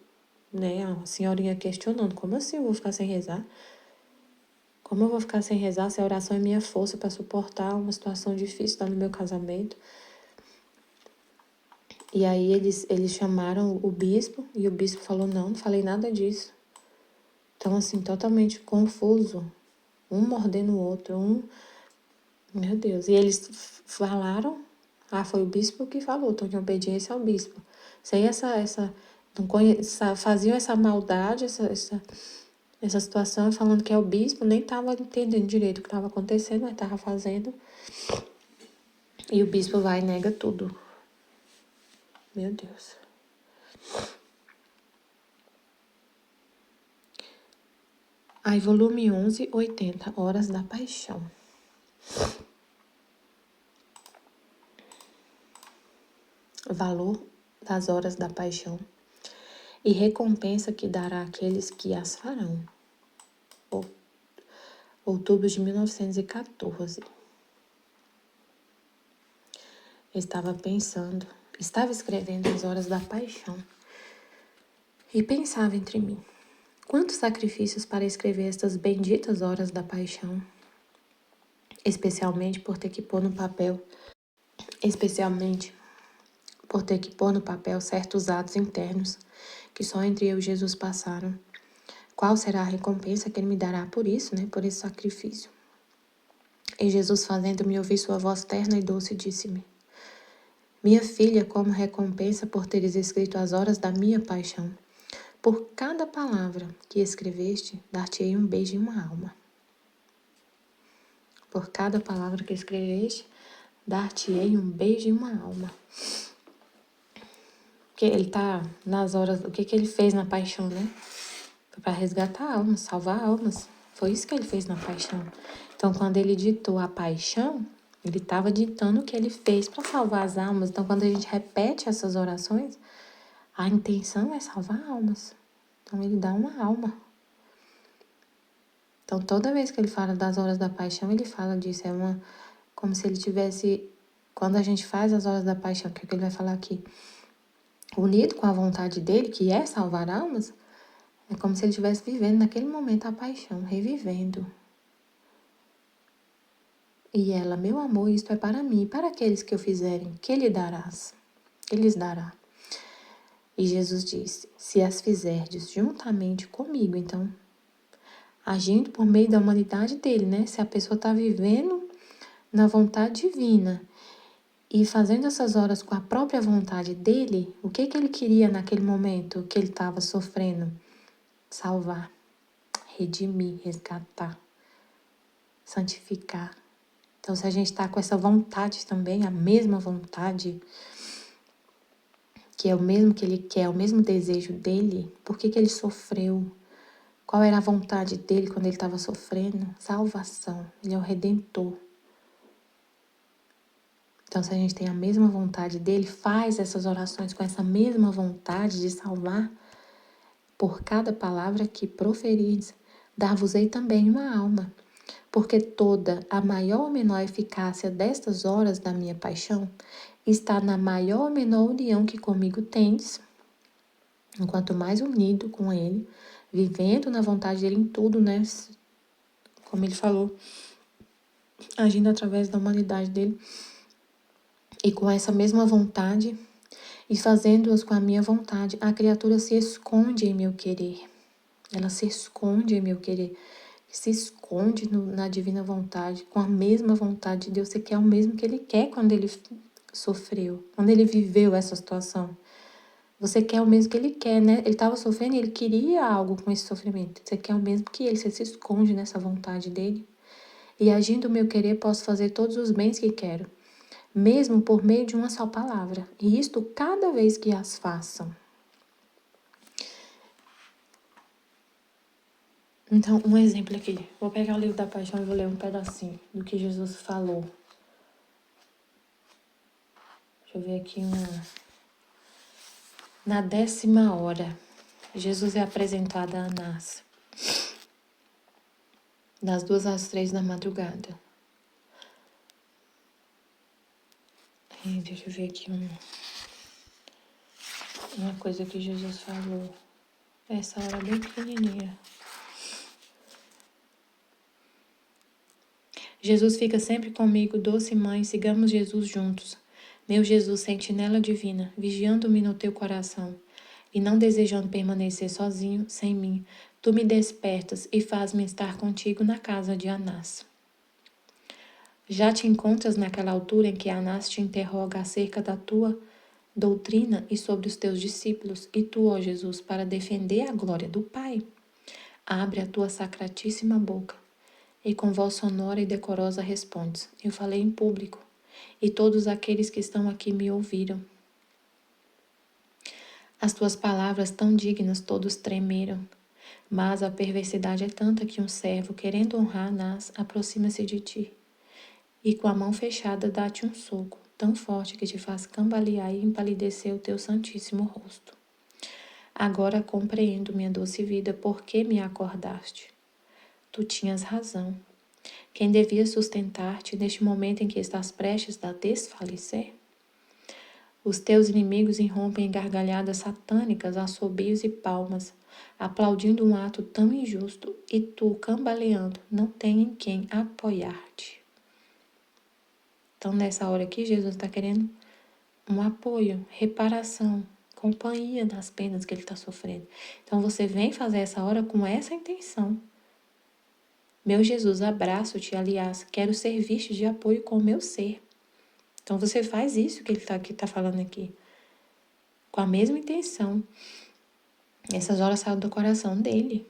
né, a senhorinha questionando, como assim eu vou ficar sem rezar? Como eu vou ficar sem rezar se a oração é minha força para suportar uma situação difícil lá no meu casamento? E aí eles chamaram o bispo e o bispo falou, não falei nada disso. Então, assim, totalmente confuso. Um mordendo o outro, Meu Deus. E eles falaram, foi o bispo que falou, estou em obediência ao bispo. Sem faziam essa maldade, essa situação, falando que é o bispo, nem estava entendendo direito o que estava acontecendo, mas estava fazendo. E o bispo vai e nega tudo. Meu Deus. Aí, volume 11, 80, Horas da Paixão. Valor das horas da paixão e recompensa que dará àqueles que as farão. Outubro de 1914. Eu estava escrevendo as horas da paixão e pensava entre mim, quantos sacrifícios para escrever estas benditas horas da paixão, especialmente por ter que pôr no papel certos atos internos que só entre eu e Jesus passaram. Qual será a recompensa que ele me dará por isso, né? Por esse sacrifício? E Jesus, fazendo-me ouvir sua voz terna e doce, disse-me, minha filha, como recompensa por teres escrito as horas da minha paixão, por cada palavra que escreveste, dar-te-ei um beijo e uma alma. Por cada palavra que escreveste, dar-te-ei um beijo e uma alma. Porque ele está nas horas, o que ele fez na paixão, né? Foi para resgatar almas, salvar almas. Foi isso que ele fez na paixão. Então, quando ele ditou a paixão, ele estava ditando o que ele fez para salvar as almas. Então, quando a gente repete essas orações, a intenção é salvar almas. Então, ele dá uma alma. Então, toda vez que ele fala das horas da paixão, ele fala disso. Como se ele tivesse, quando a gente faz as horas da paixão, que é o que ele vai falar aqui, unido com a vontade dele, que é salvar almas, é como se ele estivesse vivendo naquele momento a paixão, revivendo. E ela, meu amor, isto é para mim, e para aqueles que o fizerem, que lhe darás? Que lhes dará? E Jesus disse, se as fizerdes juntamente comigo, então, agindo por meio da humanidade dele, né? Se a pessoa está vivendo na vontade divina e fazendo essas horas com a própria vontade dele, o que ele queria naquele momento que ele estava sofrendo? Salvar, redimir, resgatar, santificar. Então, se a gente está com essa vontade também, a mesma vontade, que é o mesmo que ele quer, o mesmo desejo dele, por que ele sofreu? Qual era a vontade dele quando ele estava sofrendo? Salvação. Ele é o Redentor. Então, se a gente tem a mesma vontade dele, faz essas orações com essa mesma vontade de salvar, por cada palavra que proferires, dar-vos-ei também uma alma. porque toda a maior ou menor eficácia destas horas da minha paixão está na maior ou menor união que comigo tendes, enquanto mais unido com ele, vivendo na vontade dele em tudo, né? Como ele falou, agindo através da humanidade dele, e com essa mesma vontade, e fazendo-as com a minha vontade, a criatura se esconde em meu querer. Ela se esconde em meu querer, se esconde na divina vontade, com a mesma vontade de Deus. Você quer o mesmo que ele quer quando ele sofreu, quando ele viveu essa situação. Você quer o mesmo que ele quer, né? Ele estava sofrendo e ele queria algo com esse sofrimento. Você quer o mesmo que ele, você se esconde nessa vontade dele. E agindo o meu querer, posso fazer todos os bens que quero, mesmo por meio de uma só palavra. E isto cada vez que as façam. Então, um exemplo aqui. Vou pegar o livro da Paixão e vou ler um pedacinho do que Jesus falou. Deixa eu ver aqui Na 10ª hora, Jesus é apresentado a Anás. Das 2 às 3 da madrugada. Deixa eu ver aqui uma coisa que Jesus falou. Essa hora bem pequenininha. Jesus fica sempre comigo, doce mãe, sigamos Jesus juntos. Meu Jesus, sentinela divina, vigiando-me no teu coração, e não desejando permanecer sozinho, sem mim, tu me despertas e faz-me estar contigo na casa de Anás. Já te encontras naquela altura em que Anás te interroga acerca da tua doutrina e sobre os teus discípulos, e tu, ó Jesus, para defender a glória do Pai, abre a tua sacratíssima boca, e com voz sonora e decorosa respondes: eu falei em público, e todos aqueles que estão aqui me ouviram. As tuas palavras tão dignas todos tremeram, mas a perversidade é tanta que um servo, querendo honrar Anás, aproxima-se de ti, e com a mão fechada dá-te um soco, tão forte que te faz cambalear e empalidecer o teu santíssimo rosto. Agora compreendo, minha doce vida, por que me acordaste. Tu tinhas razão. Quem devia sustentar-te neste momento em que estás prestes a desfalecer? Os teus inimigos irrompem em gargalhadas satânicas, assobios e palmas, aplaudindo um ato tão injusto, e tu, cambaleando, não tem em quem apoiar-te. Então, nessa hora aqui, Jesus está querendo um apoio, reparação, companhia das penas que ele está sofrendo. Então, você vem fazer essa hora com essa intenção. Meu Jesus, abraço-te, aliás, quero servir-te de apoio com o meu ser. Então, você faz isso que ele tá falando aqui, com a mesma intenção. Essas horas saem do coração dele.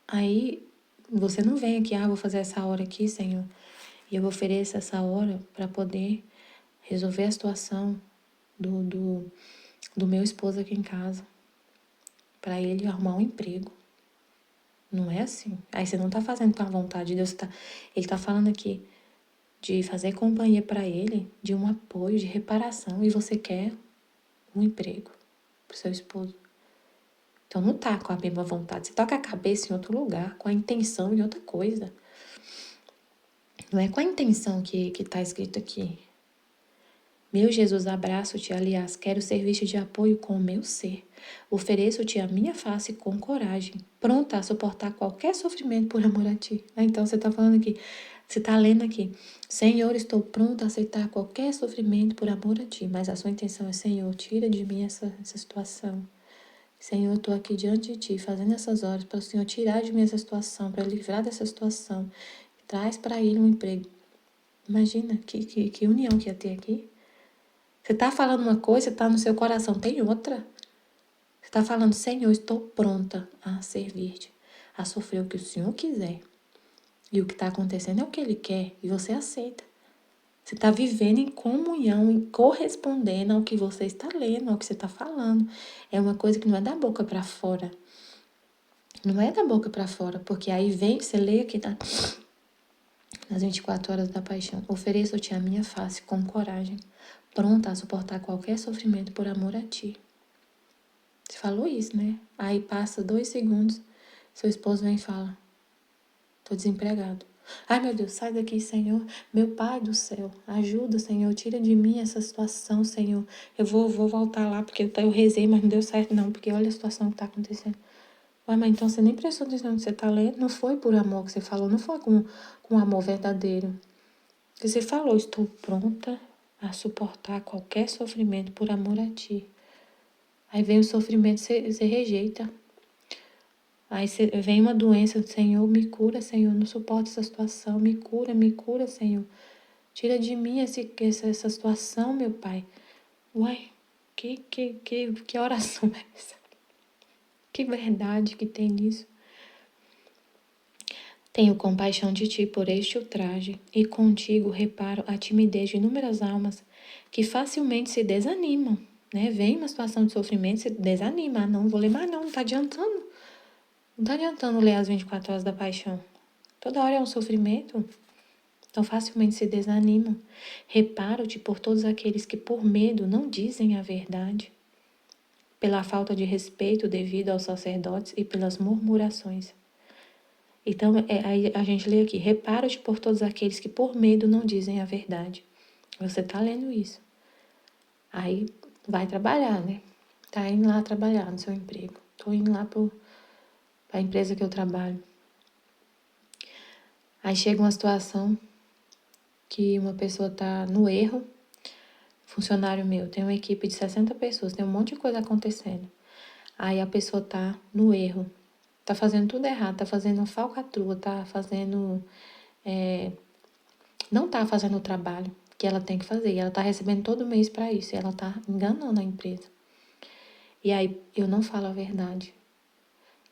Aí, você não vem aqui, vou fazer essa hora aqui, Senhor, e eu ofereço essa hora para poder resolver a situação do meu esposo aqui em casa, para ele arrumar um emprego. Não é assim. Aí você não tá fazendo com a vontade de Deus. Ele tá falando aqui de fazer companhia para ele, de um apoio, de reparação, e você quer um emprego pro seu esposo. Então não tá com a mesma vontade. Você tá com a cabeça em outro lugar, com a intenção em outra coisa. Não é com a intenção que tá escrito aqui. Meu Jesus, abraço-te, aliás, quero servir-te de apoio com o meu ser. Ofereço-te a minha face com coragem, pronta a suportar qualquer sofrimento por amor a ti. Então você está falando aqui, você está lendo aqui, Senhor, estou pronta a aceitar qualquer sofrimento por amor a ti, mas a sua intenção é, Senhor, tira de mim essa situação. Senhor, eu estou aqui diante de ti, fazendo essas horas para o Senhor tirar de mim essa situação, para livrar dessa situação. Traz para ele um emprego. Imagina que união que ia ter aqui. Você está falando uma coisa, está no seu coração, tem outra. Você está falando, Senhor, estou pronta a servir-te, a sofrer o que o Senhor quiser. E o que está acontecendo é o que Ele quer, e você aceita. Você está vivendo em comunhão, em correspondendo ao que você está lendo, ao que você está falando. É uma coisa que não é da boca para fora. Não é da boca para fora, porque aí vem, você lê aqui nas 24 horas da paixão. Ofereço-te a minha face com coragem, pronta a suportar qualquer sofrimento por amor a ti. Você falou isso, né? Aí passa 2 segundos, seu esposo vem e fala, Tô desempregado. Ai, meu Deus, sai daqui, Senhor. Meu Pai do céu, ajuda, Senhor. Tira de mim essa situação, Senhor. Eu vou voltar lá, porque eu rezei, mas não deu certo, não. Porque olha a situação que tá acontecendo. Ué, mas então você nem prestou atenção no que você tá lendo? Não foi por amor que você falou, não foi com amor verdadeiro. Você falou, estou pronta a suportar qualquer sofrimento por amor a ti. Aí vem o sofrimento, você rejeita. Aí vem uma doença, Senhor, me cura, Senhor, não suporto essa situação, me cura, Senhor. Tira de mim essa situação, meu Pai. Uai, que oração é essa? Que verdade que tem nisso. Tenho compaixão de ti por este ultraje, e contigo reparo a timidez de inúmeras almas que facilmente se desanimam, né? Vem uma situação de sofrimento, se desanima. Ah, não vou ler mais, não tá adiantando. Não tá adiantando ler as 24 horas da paixão. Toda hora é um sofrimento. Então facilmente se desanimam. Reparo-te por todos aqueles que por medo não dizem a verdade, pela falta de respeito devido aos sacerdotes e pelas murmurações. Então, aí a gente lê aqui, repara-te por todos aqueles que por medo não dizem a verdade. Você tá lendo isso. Aí vai trabalhar, né? Tá indo lá trabalhar no seu emprego. Tô indo lá pra empresa que eu trabalho. Aí chega uma situação que uma pessoa tá no erro. Funcionário meu, tem uma equipe de 60 pessoas, tem um monte de coisa acontecendo. Aí a pessoa tá no erro. Tá fazendo tudo errado, tá fazendo falcatrua, tá fazendo... não tá fazendo o trabalho que ela tem que fazer. E ela tá recebendo todo mês para isso. E ela tá enganando a empresa. E aí eu não falo a verdade.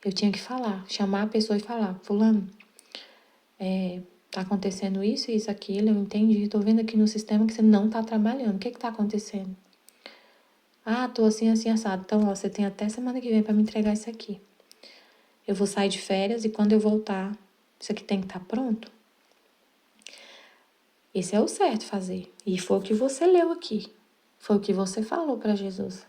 Eu tinha que falar, chamar a pessoa e falar, fulano, tá acontecendo isso, isso, aquilo, eu entendi. Tô vendo aqui no sistema que você não tá trabalhando. O que tá acontecendo? Ah, tô assim, assim, assado. Então, ó, você tem até semana que vem para me entregar isso aqui. Eu vou sair de férias e quando eu voltar, isso aqui tem que estar pronto. Esse é o certo fazer. E foi o que você leu aqui. Foi o que você falou para Jesus.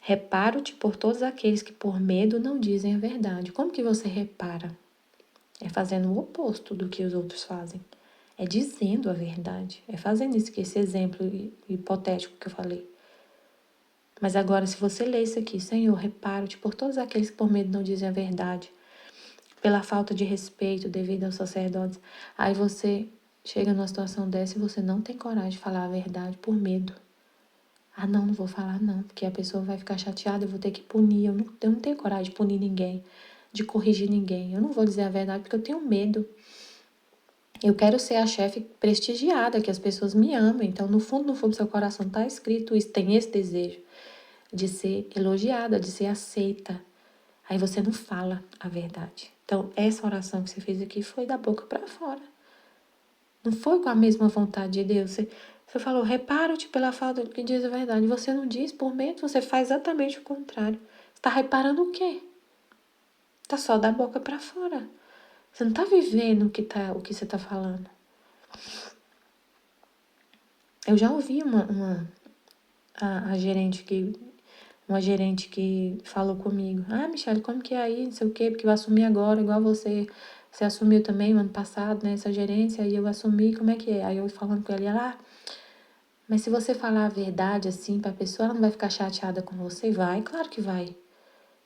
Reparo-te por todos aqueles que por medo não dizem a verdade. Como que você repara? É fazendo o oposto do que os outros fazem. É dizendo a verdade. É fazendo isso, que esse exemplo hipotético que eu falei. Mas agora, se você lê isso aqui, Senhor, reparo-te por todos aqueles que por medo não dizem a verdade, pela falta de respeito devido aos sacerdotes, aí você chega numa situação dessa e você não tem coragem de falar a verdade por medo. Ah, não vou falar não, porque a pessoa vai ficar chateada, eu vou ter que punir. Eu não tenho coragem de punir ninguém, de corrigir ninguém. Eu não vou dizer a verdade porque eu tenho medo. Eu quero ser a chefe prestigiada, que as pessoas me amem. Então, no fundo do seu coração tá escrito isso, tem esse desejo de ser elogiada, de ser aceita. Aí você não fala a verdade. Então, essa oração que você fez aqui foi da boca para fora. Não foi com a mesma vontade de Deus. Você falou, reparo-te pela falta do que diz a verdade. Você não diz por medo, você faz exatamente o contrário. Você está reparando o quê? Tá só da boca para fora. Você não está vivendo o que você está falando. Eu já ouvi uma gerente que falou comigo. Ah, Michele, como que é aí? Não sei o quê, porque eu assumi agora, igual você. Você assumiu também no ano passado, né? Essa gerência, aí eu assumi, como é que é? Aí eu falando com ela, ela, mas se você falar a verdade assim pra pessoa, ela não vai ficar chateada com você? Vai, claro que vai.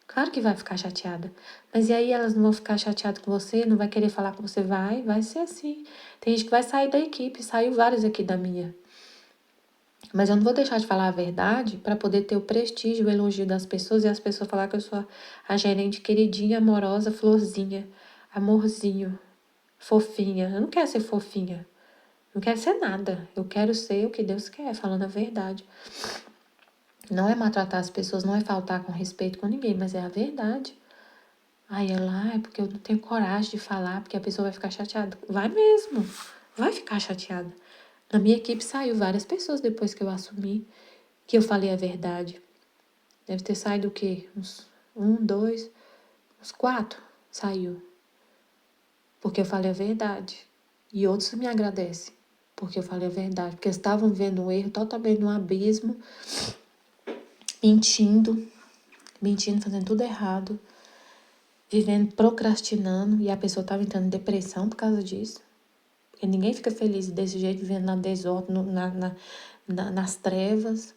Claro que vai ficar chateada. Mas e aí elas não vão ficar chateadas com você, não vai querer falar com você? Vai ser assim. Tem gente que vai sair da equipe, saiu vários aqui da minha. Mas eu não vou deixar de falar a verdade para poder ter o prestígio, o elogio das pessoas e as pessoas falar que eu sou a gerente queridinha, amorosa, florzinha, amorzinho, fofinha. Eu não quero ser fofinha. Não quero ser nada. Eu quero ser o que Deus quer, falando a verdade. Não é maltratar as pessoas, não é faltar com respeito com ninguém, mas é a verdade. Aí ela, é porque eu não tenho coragem de falar, porque a pessoa vai ficar chateada. Vai mesmo, vai ficar chateada. Na minha equipe saiu várias pessoas depois que eu assumi, que eu falei a verdade. Deve ter saído o quê? Uns 4 saiu. Porque eu falei a verdade. E outros me agradecem, porque eu falei a verdade. Porque eles estavam vendo um erro totalmente no abismo, mentindo, fazendo tudo errado. vivendo, procrastinando, e a pessoa estava entrando em depressão por causa disso. Porque ninguém fica feliz desse jeito, vivendo na desordem, nas trevas,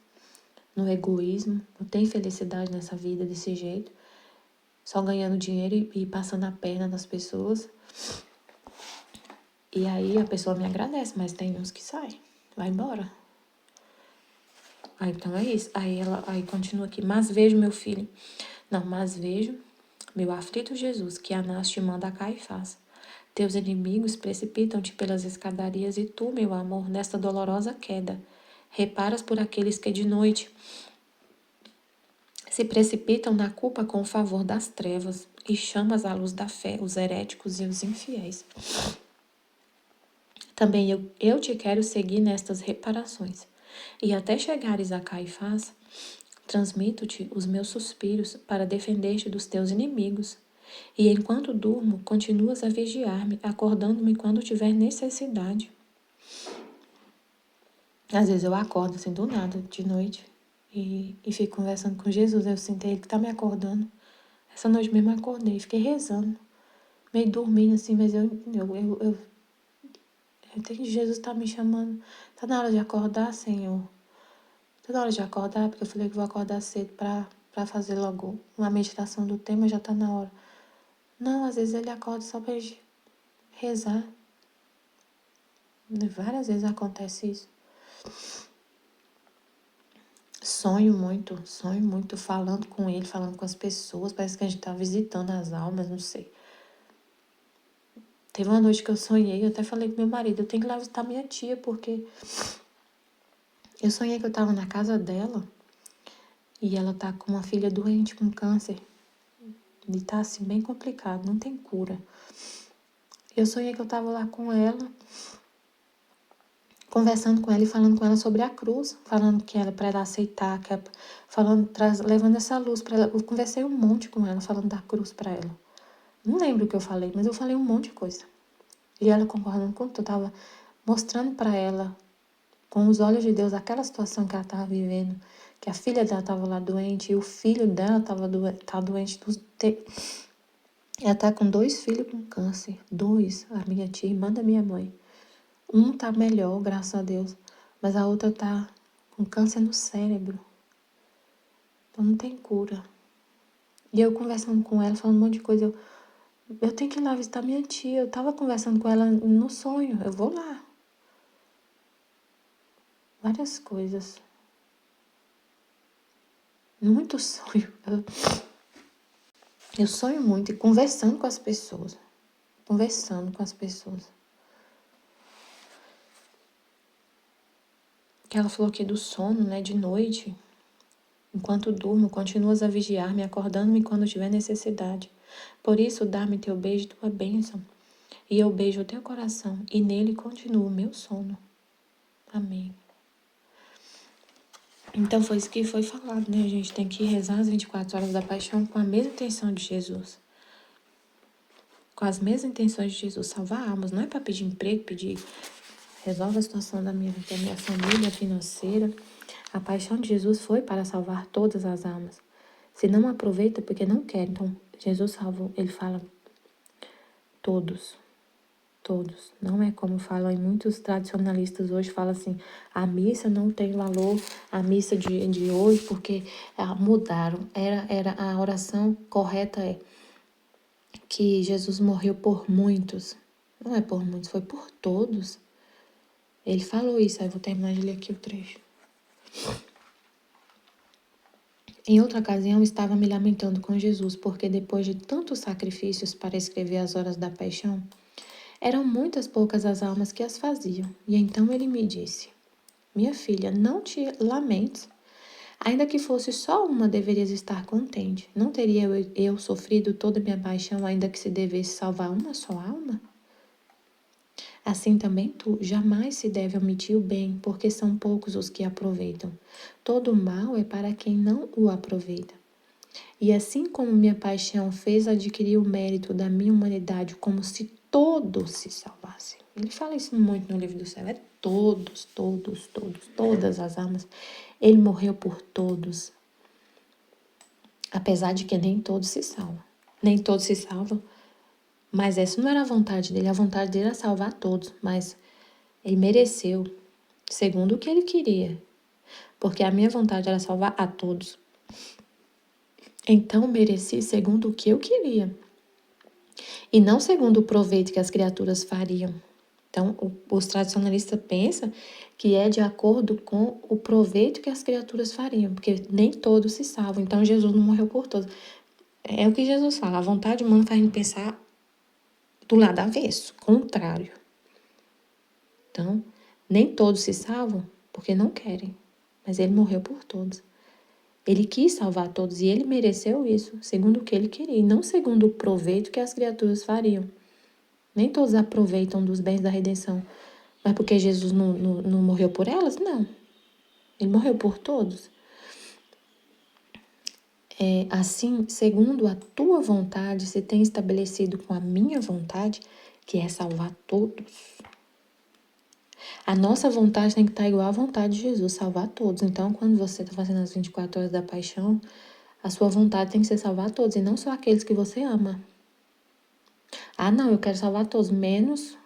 no egoísmo. Não tem felicidade nessa vida desse jeito. Só ganhando dinheiro e passando a perna das pessoas. E aí a pessoa me agradece, mas tem uns que saem, vai embora. Aí então é isso. Aí continua aqui. Mas vejo, meu filho. Não, mas vejo, meu aflito Jesus, que Anás te manda cá e faz. Teus inimigos precipitam-te pelas escadarias e tu, meu amor, nesta dolorosa queda, reparas por aqueles que de noite se precipitam na culpa com o favor das trevas e chamas à luz da fé os heréticos e os infiéis. Também eu te quero seguir nestas reparações. E até chegares a Caifás, transmito-te os meus suspiros para defender-te dos teus inimigos. E enquanto durmo, continuas a vigiar-me, acordando-me quando tiver necessidade. Às vezes eu acordo assim do nada, de noite, e fico conversando com Jesus. Eu sinto ele que tá me acordando. Essa noite mesmo eu acordei, fiquei rezando, meio dormindo assim, mas eu tenho que Jesus tá me chamando. Tá na hora de acordar, Senhor. Tá na hora de acordar, porque eu falei que vou acordar cedo pra fazer logo uma meditação do tema, já tá na hora. Não, às vezes ele acorda só pra gente rezar. Várias vezes acontece isso. Sonho muito falando com ele, falando com as pessoas. Parece que a gente tá visitando as almas, não sei. Teve uma noite que eu sonhei, eu até falei com meu marido, eu tenho que ir lá visitar minha tia, porque eu sonhei que eu tava na casa dela e ela tá com uma filha doente com câncer. E tá assim, bem complicado, não tem cura. Eu sonhei que eu tava lá com ela, conversando com ela e falando com ela sobre a cruz, falando que era para ela aceitar, levando essa luz para ela. Eu conversei um monte com ela, falando da cruz para ela. Não lembro o que eu falei, mas eu falei um monte de coisa. E ela concordando com tudo, eu tava mostrando para ela, com os olhos de Deus, aquela situação que ela tava vivendo, que a filha dela tava lá doente e o filho dela tá doente. Ela tá com 2 filhos com câncer, 2, a minha tia, irmã da minha mãe. Um tá melhor, graças a Deus, mas a outra tá com câncer no cérebro. Então não tem cura. E eu conversando com ela, falando um monte de coisa, eu tenho que ir lá visitar minha tia. Eu tava conversando com ela no sonho, eu vou lá. Várias coisas. Muito sonho. Eu sonho muito e conversando com as pessoas. Conversando com as pessoas. Que ela falou aqui do sono, né, de noite. Enquanto durmo, continuas a vigiar-me, acordando-me quando tiver necessidade. Por isso, dá-me teu beijo, tua bênção. E eu beijo o teu coração, e nele continua o meu sono. Amém. Então foi isso que foi falado, né? A gente tem que rezar as 24 horas da paixão com a mesma intenção de Jesus. Com as mesmas intenções de Jesus, salvar almas. Não é para pedir emprego, resolve a situação da minha família financeira. A paixão de Jesus foi para salvar todas as almas. Se não aproveita porque não quer, então Jesus salvou. Ele fala todos. Todos. Não é como falam em muitos tradicionalistas hoje, falam assim, a missa não tem valor, a missa de hoje, porque mudaram. A oração correta é que Jesus morreu por muitos. Não é por muitos, foi por todos. Ele falou isso, aí eu vou terminar de ler aqui o trecho. Em outra ocasião, estava me lamentando com Jesus, porque depois de tantos sacrifícios para escrever as horas da paixão, eram muitas poucas as almas que as faziam. E então ele me disse, minha filha, não te lamentes. Ainda que fosse só uma, deverias estar contente. Não teria eu sofrido toda a minha paixão, ainda que se devesse salvar uma só alma? Assim também tu, jamais se deve omitir o bem, porque são poucos os que aproveitam. Todo o mal é para quem não o aproveita. E assim como minha paixão fez adquirir o mérito da minha humanidade, como se todos se salvassem. Ele fala isso muito no livro do céu, é todos, todas as almas. Ele morreu por todos, apesar de que nem todos se salvam. Nem todos se salvam. Mas essa não era a vontade dele. A vontade dele era salvar todos. Mas ele mereceu, segundo o que ele queria. Porque a minha vontade era salvar a todos. Então mereci segundo o que eu queria. E não segundo o proveito que as criaturas fariam. Então, os tradicionalistas pensam que é de acordo com o proveito que as criaturas fariam, porque nem todos se salvam. Então, Jesus não morreu por todos. É o que Jesus fala, a vontade humana faz a gente pensar do lado avesso, contrário. Então, nem todos se salvam porque não querem, mas ele morreu por todos. Ele quis salvar todos e ele mereceu isso, segundo o que ele queria, e não segundo o proveito que as criaturas fariam. Nem todos aproveitam dos bens da redenção. Mas porque Jesus não morreu por elas? Não. Ele morreu por todos. Assim, segundo a tua vontade, se tem estabelecido com a minha vontade, que é salvar todos. A nossa vontade tem que estar igual à vontade de Jesus, salvar todos. Então, quando você está fazendo as 24 horas da paixão, a sua vontade tem que ser salvar todos, e não só aqueles que você ama. Ah, não, eu quero salvar todos, menos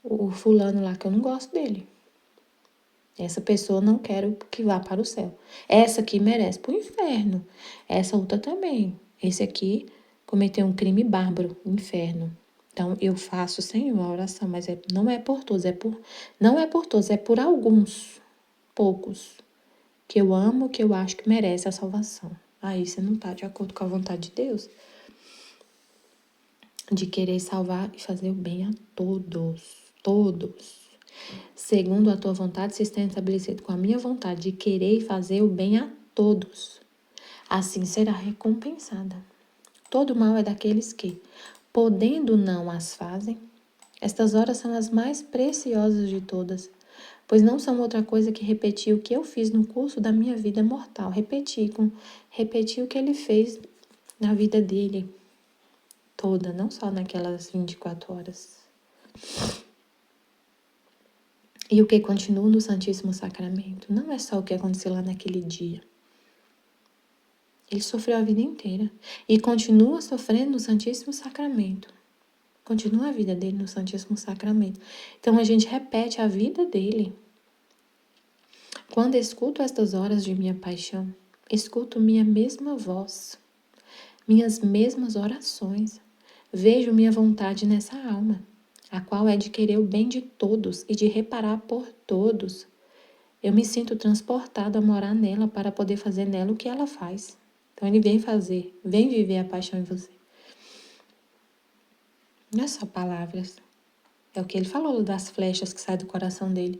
o fulano lá, que eu não gosto dele. Essa pessoa não quero que vá para o céu. Essa aqui merece para o inferno. Essa outra também. Esse aqui cometeu um crime bárbaro, inferno. Então, eu faço, Senhor, a oração, mas não é por todos, não é por todos, é por alguns, poucos, que eu amo, que eu acho que merece a salvação. Aí você não está de acordo com a vontade de Deus, de querer salvar e fazer o bem a todos. Segundo a tua vontade, se está estabelecido com a minha vontade de querer e fazer o bem a todos. Assim será recompensada. Todo mal é daqueles que, podendo não as fazem. Estas horas são as mais preciosas de todas, pois não são outra coisa que repetir o que eu fiz no curso da minha vida mortal. Repetir o que ele fez na vida dele toda, não só naquelas 24 horas. E o que continua no Santíssimo Sacramento não é só o que aconteceu lá naquele dia. Ele sofreu a vida inteira e continua sofrendo no Santíssimo Sacramento. Continua a vida dele no Santíssimo Sacramento. Então a gente repete a vida dele. Quando escuto estas horas de minha paixão, escuto minha mesma voz, minhas mesmas orações. Vejo minha vontade nessa alma, a qual é de querer o bem de todos e de reparar por todos. Eu me sinto transportado a morar nela para poder fazer nela o que ela faz. Então ele vem viver a paixão em você. Não é só palavras. É o que ele falou das flechas que saem do coração dele.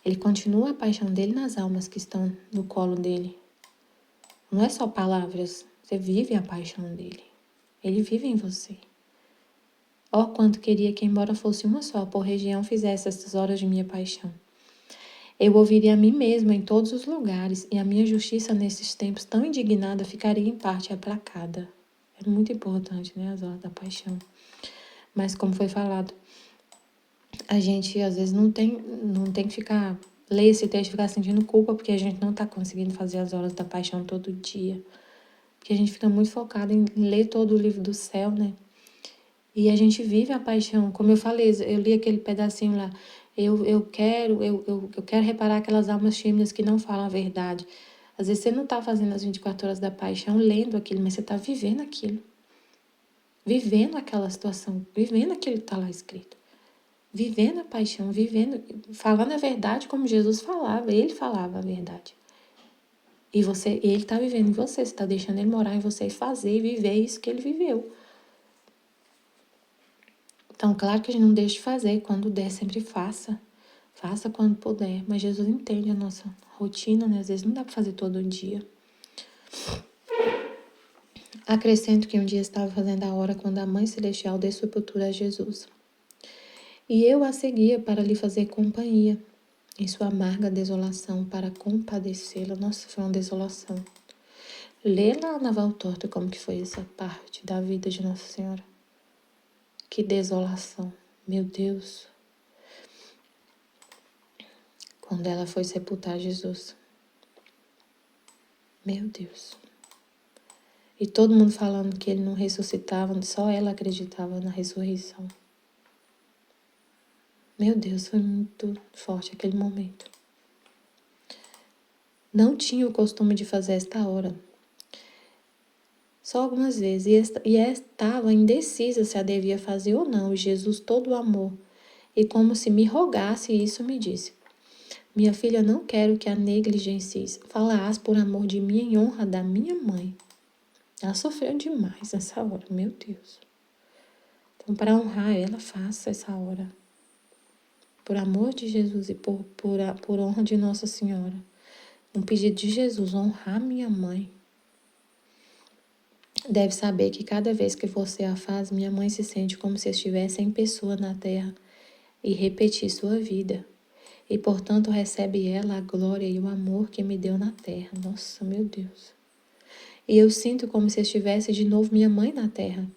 Ele continua a paixão dele nas almas que estão no colo dele. Não é só palavras. Você vive a paixão dele. Ele vive em você. Oh, quanto queria que, embora fosse uma só, por região fizesse estas horas de minha paixão. Eu ouviria a mim mesma em todos os lugares, e a minha justiça nesses tempos tão indignada ficaria em parte aplacada. É muito importante, né, as horas da paixão. Mas como foi falado, a gente às vezes não tem que ler esse texto e ficar sentindo culpa porque a gente não está conseguindo fazer as horas da paixão todo dia. Porque a gente fica muito focado em ler todo o livro do céu, né? E a gente vive a paixão. Como eu falei, eu li aquele pedacinho lá. Eu quero reparar aquelas almas tímidas que não falam a verdade. Às vezes você não está fazendo as 24 horas da paixão lendo aquilo, mas você está vivendo aquilo. Vivendo aquela situação, vivendo aquilo que está lá escrito. Vivendo a paixão, falando a verdade como Jesus falava, ele falava a verdade. E ele está vivendo em você está deixando ele morar em você e fazer e viver isso que ele viveu. Então, claro que a gente não deixa de fazer, quando der, sempre faça. Faça quando puder, mas Jesus entende a nossa rotina, né? Às vezes não dá para fazer todo dia. Acrescento que um dia estava fazendo a hora quando a Mãe Celestial deu sepultura a Jesus. E eu a seguia para lhe fazer companhia em sua amarga desolação, para compadecê-la. Nossa, foi uma desolação. Lê lá na Valtorta como que foi essa parte da vida de Nossa Senhora. Que desolação, meu Deus. Quando ela foi sepultar Jesus. Meu Deus. E todo mundo falando que ele não ressuscitava, só ela acreditava na ressurreição. Meu Deus, foi muito forte aquele momento. Não tinha o costume de fazer esta hora. Só algumas vezes. E estava indecisa se a devia fazer ou não. E Jesus, todo o amor, e como se me rogasse isso, me disse: minha filha, não quero que a negligencies. Fala-as por amor de mim em honra da minha mãe. Ela sofreu demais nessa hora, meu Deus. Então, para honrar ela, faça essa hora. Por amor de Jesus e por honra de Nossa Senhora. Um pedido de Jesus, honrar minha mãe. Deve saber que cada vez que você a faz, minha mãe se sente como se estivesse em pessoa na terra e repetir sua vida. E, portanto, recebe ela a glória e o amor que me deu na terra. Nossa, meu Deus. E eu sinto como se estivesse de novo minha mãe na terra.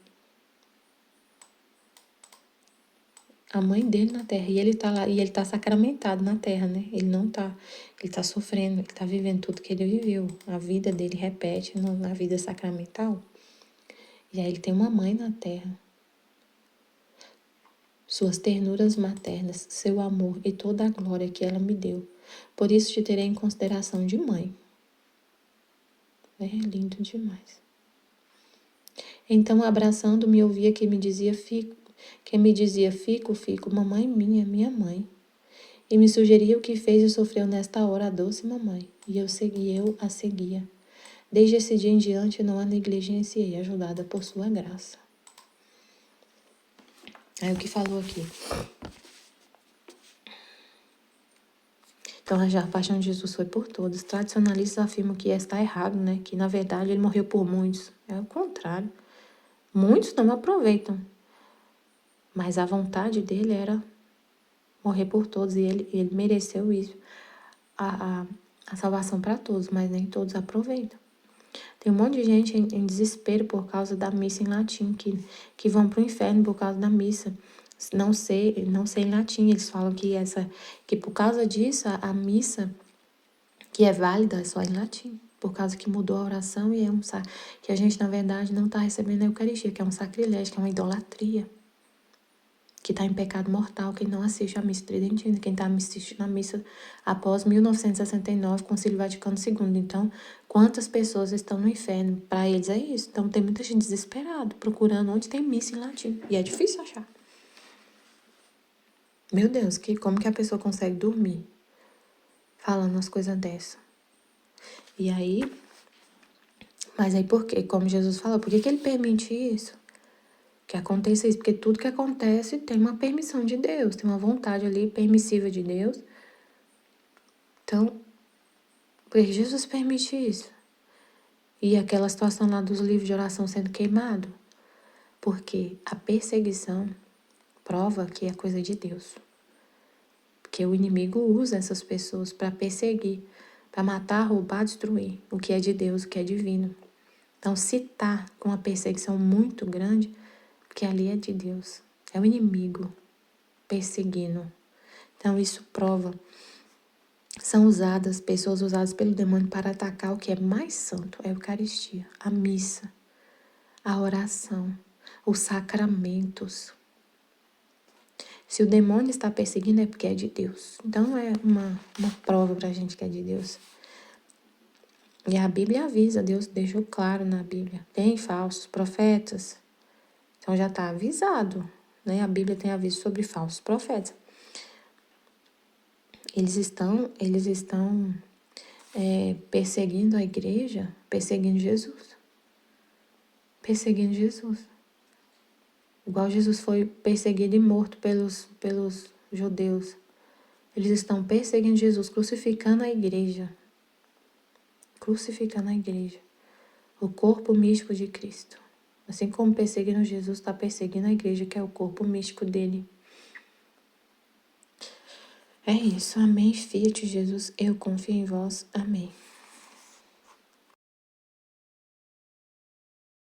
A mãe dele na terra. E ele tá lá, e ele tá sacramentado na terra, né? Ele tá sofrendo, ele tá vivendo tudo que ele viveu. A vida dele repete na vida sacramental. E aí ele tem uma mãe na terra. Suas ternuras maternas, seu amor e toda a glória que ela me deu. Por isso te terei em consideração de mãe. É lindo demais. Então, abraçando-me, ouvia que me dizia, fico, mamãe minha, minha mãe. E me sugeria o que fez e sofreu nesta hora a doce mamãe. E eu a seguia. Desde esse dia em diante, não a negligenciei, ajudada por sua graça. Aí o que falou aqui? Então, já a paixão de Jesus foi por todos. Tradicionalistas afirmam que está errado, né? Que, na verdade, ele morreu por muitos. É o contrário. Muitos não aproveitam. Mas a vontade dele era morrer por todos. E ele mereceu isso. A salvação para todos, mas nem todos aproveitam. Tem um monte de gente em desespero por causa da missa em latim, que vão para o inferno por causa da missa. Não sei em latim. Eles falam que por causa disso, a missa que é válida é só em latim. Por causa que mudou a oração e que a gente, na verdade, não está recebendo a Eucaristia, que é um sacrilégio, que é uma idolatria. Que está em pecado mortal quem não assiste a missa tridentina, quem está assistindo a missa após 1969, Concílio Vaticano II. Então, quantas pessoas estão no inferno? Para eles é isso. Então, tem muita gente desesperada, procurando onde tem missa em latim. E é difícil achar. Meu Deus, como que a pessoa consegue dormir falando umas coisas dessas? E aí, mas aí por quê? Como Jesus falou, por que ele permite isso? Que aconteça isso, porque tudo que acontece tem uma permissão de Deus, tem uma vontade ali permissiva de Deus. Então, por que Jesus permite isso? E aquela situação lá dos livros de oração sendo queimado? Porque a perseguição prova que é coisa de Deus. Porque o inimigo usa essas pessoas para perseguir, para matar, roubar, destruir o que é de Deus, o que é divino. Então, se tá com uma perseguição muito grande, porque ali é de Deus. É o inimigo perseguindo. Então, isso prova. São pessoas usadas pelo demônio para atacar o que é mais santo, a Eucaristia, a missa, a oração, os sacramentos. Se o demônio está perseguindo é porque é de Deus. Então, é uma prova para a gente que é de Deus. E a Bíblia avisa, Deus deixou claro na Bíblia. Tem falsos profetas. Então já está avisado, né? A Bíblia tem aviso sobre falsos profetas. Eles estão perseguindo a igreja, perseguindo Jesus. Perseguindo Jesus. Igual Jesus foi perseguido e morto pelos judeus. Eles estão perseguindo Jesus, crucificando a igreja. Crucificando a igreja. O corpo místico de Cristo. Assim como perseguindo Jesus, está perseguindo a igreja, que é o corpo místico dele. É isso. Amém. Fiat Jesus, eu confio em vós. Amém.